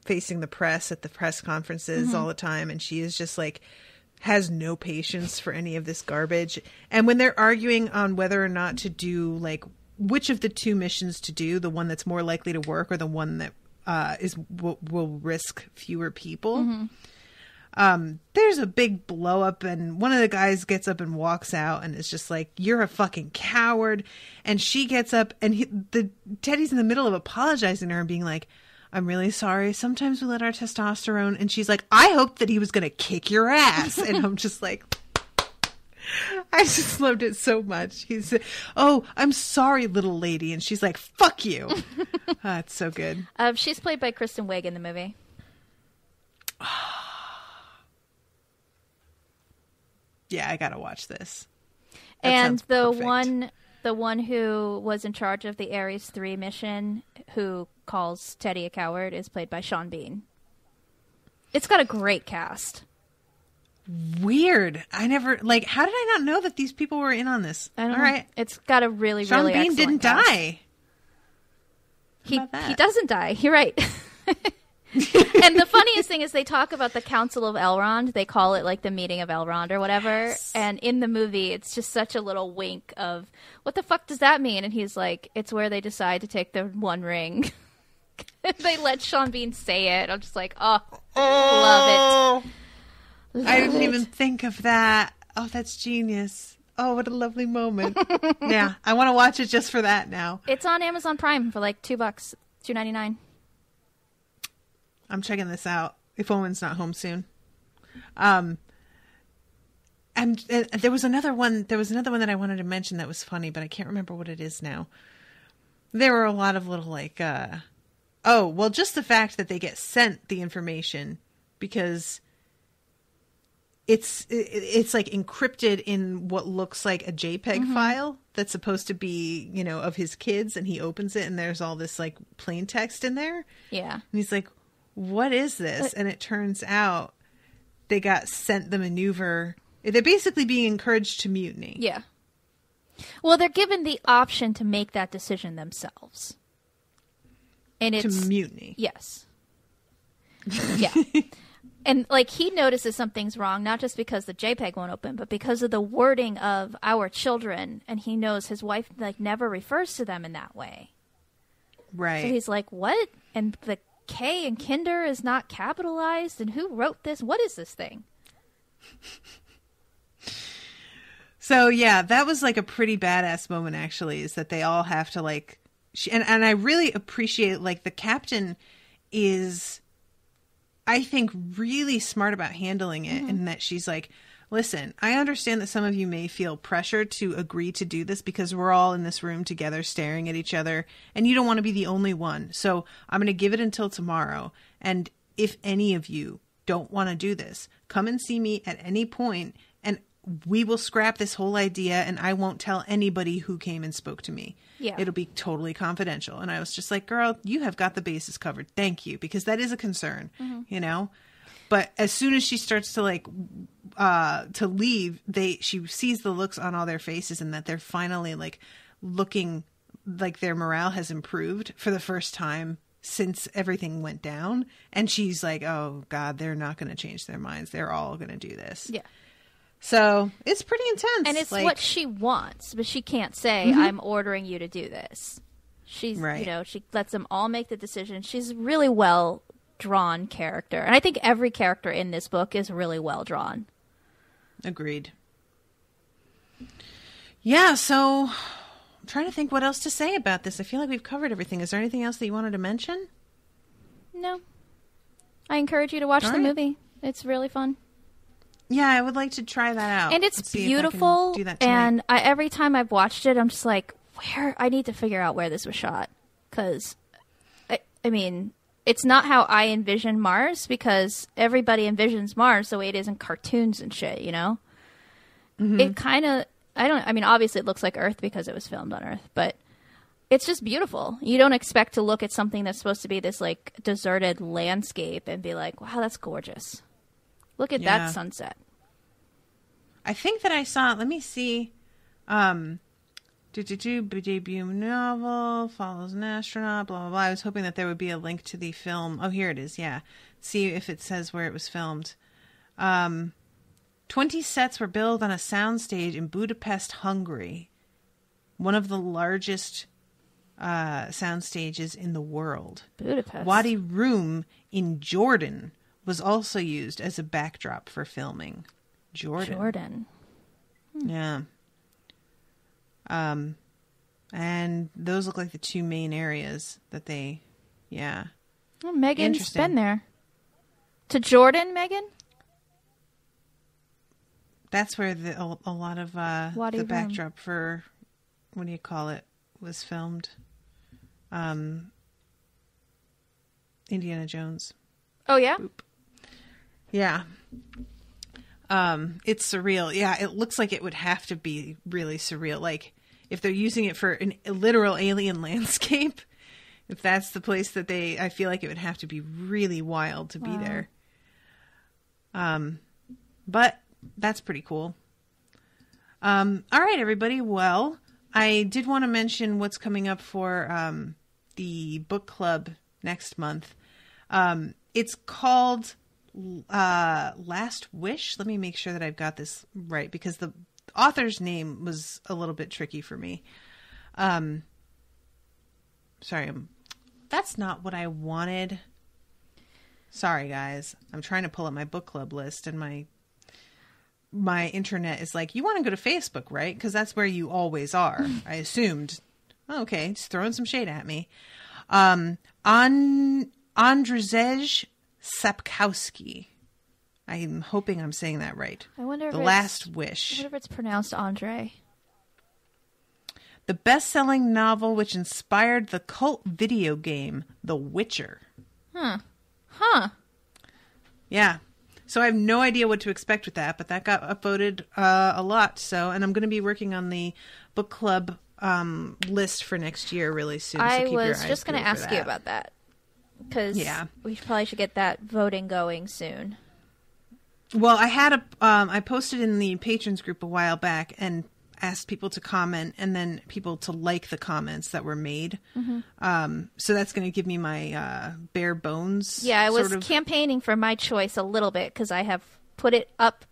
facing the press at the press conferences all the time. And she is just like, has no patience for any of this garbage. And when they're arguing on whether or not to do like which of the two missions to do, the one that's more likely to work or the one that will risk fewer people. There's a big blow up, and one of the guys gets up and walks out and is just like, "You're a fucking coward." And she gets up, and Teddy's in the middle of apologizing to her and being like, "I'm really sorry. Sometimes we let our testosterone." And she's like, "I hoped that he was going to kick your ass." And I'm just like, I just loved it so much. He's, "Oh, I'm sorry, little lady." And she's like, "Fuck you." It's so good. She's played by Kristen Wiig in the movie. Yeah, I gotta watch this. And the one who was in charge of the Ares 3 mission, who calls Teddy a coward, is played by Sean Bean. It's got a great cast. Weird. I never, how did I not know that these people were in on this? I don't know. Right. It's got a really, Sean really Bean excellent didn't cast. die. He doesn't die. You're right. And the funniest thing is they talk about the Council of Elrond. They call it like the meeting of Elrond or whatever. Yes. And in the movie, it's just such a little wink of, what the fuck does that mean? And he's like, it's where they decide to take the One Ring. They let Sean Bean say it. I'm just like, love it. I didn't even think of that. Oh, that's genius. Oh, what a lovely moment. Yeah, I want to watch it just for that now. It's on Amazon Prime for like $2, $2.99. I'm checking this out if Owen's not home soon. And there was another one that I wanted to mention that was funny, but I can't remember what it is now. There were a lot of little just the fact that they get sent the information, because it's like encrypted in what looks like a JPEG file that's supposed to be, you know, of his kids, and he opens it and there's all this like plain text in there. Yeah. And he's like, what is this? And it turns out they got sent the maneuver. They're basically being encouraged to mutiny. Yeah. Well, they're given the option to make that decision themselves. And it's to mutiny. Yes. Yeah. And, like, he notices something's wrong, not just because the JPEG won't open, but because of the wording of our children. And he knows his wife, like, never refers to them in that way. Right. So he's like, what? And the K in kinder is not capitalized? And who wrote this? What is this thing? So, yeah, that was, like, a pretty badass moment, actually, is that they all have to, like... And I really appreciate, like, the captain is... I think really smart about handling it, and that she's like, listen, I understand that some of you may feel pressure to agree to do this because we're all in this room together staring at each other and you don't want to be the only one. So I'm going to give it until tomorrow. And if any of you don't want to do this, come and see me at any point and we will scrap this whole idea and I won't tell anybody who came and spoke to me. Yeah. It'll be totally confidential. And I was just like, girl, you have got the bases covered. Thank you. Because that is a concern, you know? But as soon as she starts to like, to leave, she sees the looks on all their faces and that they're finally like looking like their morale has improved for the first time since everything went down. And she's like, oh God, they're not going to change their minds. They're all going to do this. Yeah. So it's pretty intense. And it's like, what she wants, but she can't say, I'm ordering you to do this. She's, right. You know, she lets them all make the decision. She's a really well drawn character. And I think every character in this book is really well drawn. Agreed. Yeah, so I'm trying to think what else to say about this. I feel like we've covered everything. Is there anything else that you wanted to mention? No. I encourage you to watch the movie. It's really fun. Yeah, I would like to try that out. And it's beautiful. And every time I've watched it, I'm just like, I need to figure out where this was shot. Because, I mean, it's not how I envision Mars, because everybody envisions Mars the way it is in cartoons and shit, you know? It kind of, obviously it looks like Earth because it was filmed on Earth, but it's just beautiful. You don't expect to look at something that's supposed to be this, like, deserted landscape and be like, wow, that's gorgeous. Look at that sunset. I think that I saw, let me see, debut novel, follows an astronaut, blah, blah, blah. I was hoping that there would be a link to the film. Oh, here it is, yeah. See if it says where it was filmed. 20 sets were built on a soundstage in Budapest, Hungary. One of the largest sound stages in the world. Budapest. Wadi Rum in Jordan was also used as a backdrop for filming. Jordan. Yeah. And those look like the two main areas that they, yeah. Well, Megan's been there. To Jordan, Megan? That's where a lot of the backdrop for, what do you call it, was filmed. Indiana Jones. Oh, yeah? Boop. Yeah. It's surreal. Yeah, it looks like it would have to be really surreal. Like, if they're using it for a literal alien landscape, if that's the place that I feel like it would have to be really wild to be there. But that's pretty cool. All right, everybody. Well, I did want to mention what's coming up for the book club next month. It's called Last Wish. Let me make sure that I've got this right, because the author's name was a little bit tricky for me. Sorry, that's not what I wanted. Sorry, guys. I'm trying to pull up my book club list, and my internet is like, you want to go to Facebook, right? Because that's where you always are. I assumed. Okay, just throwing some shade at me. Andrzej Sapkowski. I'm hoping I'm saying that right. I wonder if The Last Wish. I wonder if it's pronounced Andre. The best-selling novel which inspired the cult video game, The Witcher. Huh. Yeah. So I have no idea what to expect with that, but that got upvoted a lot. So, and I'm going to be working on the book club list for next year really soon. I so keep your was eyes just going to peeled for ask you that. about that because we probably should get that voting going soon. Well, I had I posted in the patrons group a while back and asked people to comment and then people to like the comments that were made. Mm-hmm. So that's going to give me my bare bones. Yeah, I was campaigning for my choice a little bit because I have put it up.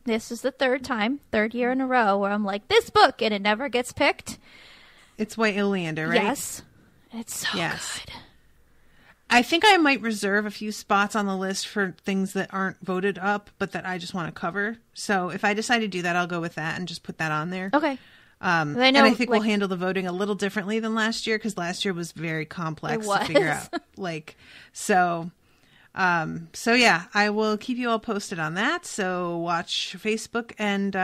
This is the third year in a row where I'm like, this book, and it never gets picked. It's White Oleander, right? Yes. It's so good. I think I might reserve a few spots on the list for things that aren't voted up, but that I just want to cover. So if I decide to do that, I'll go with that and just put that on there. Okay. And I think we'll handle the voting a little differently than last year because last year was very complex to figure out. So yeah, I will keep you all posted on that. So watch Facebook, and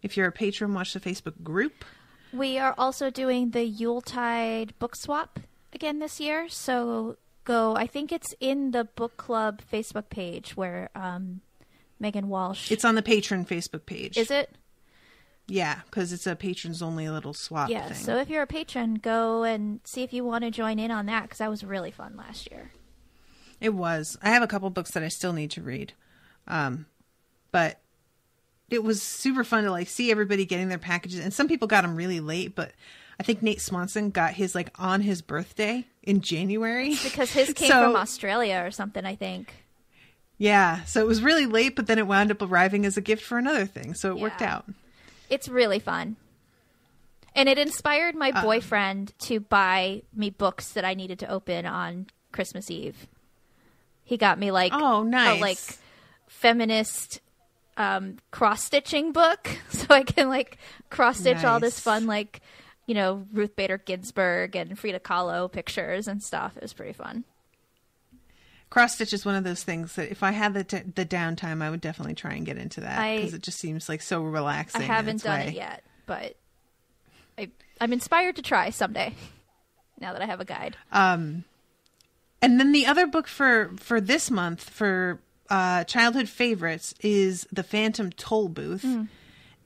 if you're a patron, watch the Facebook group. We are also doing the Yuletide book swap again this year. So go. I think it's in the book club Facebook page where Megan Walsh. It's on the patron Facebook page. Is it? Yeah, because it's a patrons only little swap thing. So if you're a patron, go and see if you want to join in on that because that was really fun last year. It was. I have a couple books that I still need to read, but it was super fun to see everybody getting their packages. And some people got them really late, but I think Nate Swanson got his on his birthday in January. It's because his came from Australia or something, I think. Yeah, so it was really late, but then it wound up arriving as a gift for another thing, so it worked out. It's really fun. And it inspired my boyfriend to buy me books that I needed to open on Christmas Eve. He got me a feminist cross-stitching book so I can cross-stitch all this fun Ruth Bader Ginsburg and Frida Kahlo pictures and stuff. It was pretty fun. Cross-stitch is one of those things that if I had the downtime, I would definitely try and get into that because it just seems so relaxing. I haven't done it yet, but I'm inspired to try someday now that I have a guide. And then the other book for this month for childhood favorites is The Phantom Toll Booth.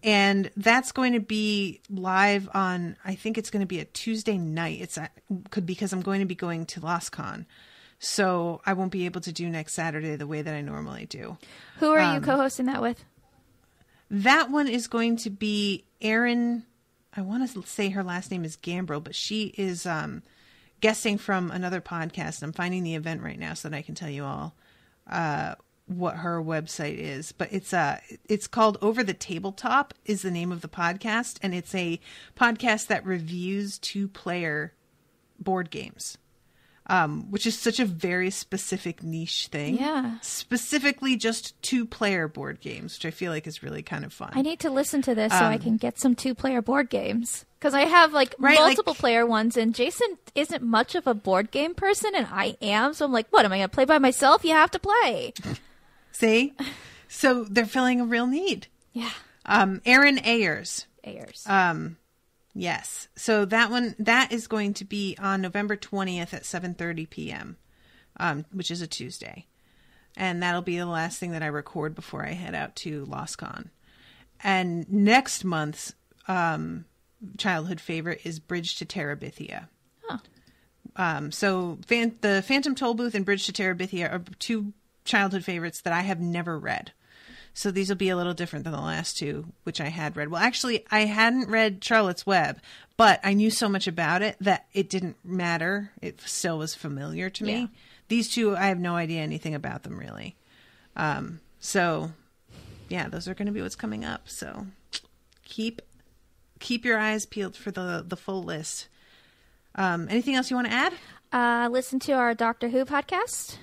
And that's going to be live on, I think it's going to be a Tuesday night. Because I'm going to be going to LostCon. So I won't be able to do next Saturday the way that I normally do. Who are you co-hosting that with? That one is going to be Erin. I want to say her last name is Gambrill, but she is guesting from another podcast. I'm finding the event right now so that I can tell you all what her website is. But it's called Over the Tabletop is the name of the podcast. And it's a podcast that reviews 2-player board games. Which is such a very specific niche thing. Yeah. Specifically just 2-player board games, which I feel like is really kind of fun. I need to listen to this so I can get some 2-player board games. Because I have multiple player ones, and Jason isn't much of a board game person, and I am. So I'm like, what, am I going to play by myself? You have to play. See? So they're filling a real need. Yeah. Erin Ayers. Ayers. Yes. So that is going to be on November 20th at 7:30 p.m., which is a Tuesday. And that'll be the last thing that I record before I head out to LostCon. And next month's childhood favorite is Bridge to Terabithia. Oh. So the Phantom Toll Booth and Bridge to Terabithia are 2 childhood favorites that I have never read. So these will be a little different than the last 2, which I had read. Well, actually, I hadn't read Charlotte's Web, but I knew so much about it that it didn't matter. It still was familiar to me. Yeah. These 2, I have no idea anything about them, really. So, yeah, those are going to be what's coming up. So keep your eyes peeled for the full list. Anything else you want to add? Listen to our Doctor Who podcast.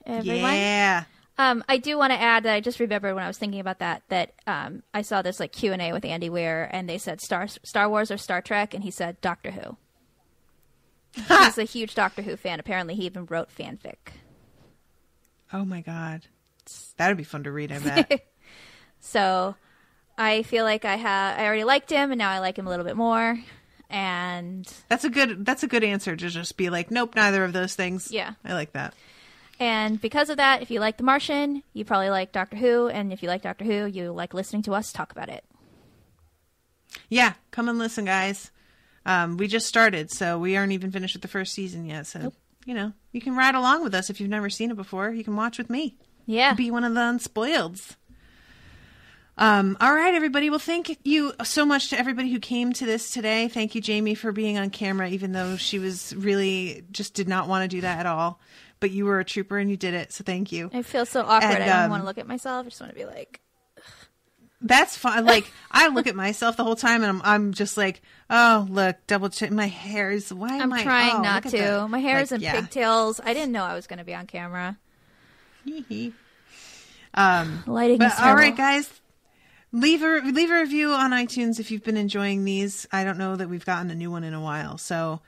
Everyone. Yeah. I do want to add that I just remembered when I was thinking about that I saw this Q&A with Andy Weir, and they said Star Wars or Star Trek, and he said Doctor Who. He's a huge Doctor Who fan. Apparently, he even wrote fanfic. Oh my God, that would be fun to read. I bet. So, I feel like I already liked him, and now I like him a little bit more. And that's a good answer to just be like, nope, neither of those things. Yeah, I like that. And because of that, if you like The Martian, you probably like Doctor Who. And if you like Doctor Who, you like listening to us talk about it. Yeah, come and listen, guys. We just started, so we aren't even finished with the first season yet. So, Nope. you know, you can ride along with us if you've never seen it before. You can watch with me. Yeah. Be one of the unspoileds. All right, everybody. Well, thank you so much to everybody who came to this today. Thank you, Jamie, for being on camera, even though she was really just did not want to do that at all. But you were a trooper and you did it, so thank you. I feel so awkward. And, I don't want to look at myself. I just want to be like... That's fine. Like, I look at myself the whole time and I'm just like, oh, look, double check. My hair is, why am I? I'm trying not look at to. that. My hair Like, is in yeah. pigtails. I didn't know I was going to be on camera. Lighting Lighting but is terrible. all right, guys. Leave a review on iTunes if you've been enjoying these. I don't know that we've gotten a new one in a while. So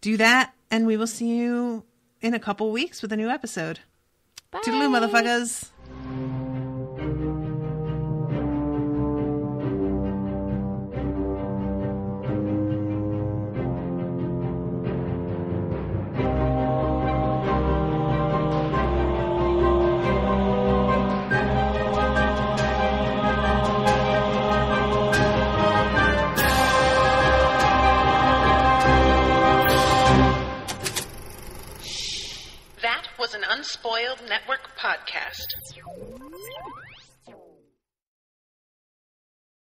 do that, and we will see you in a couple weeks with a new episode. Bye. Toodaloo, motherfuckers. That was an Unspoiled Network podcast.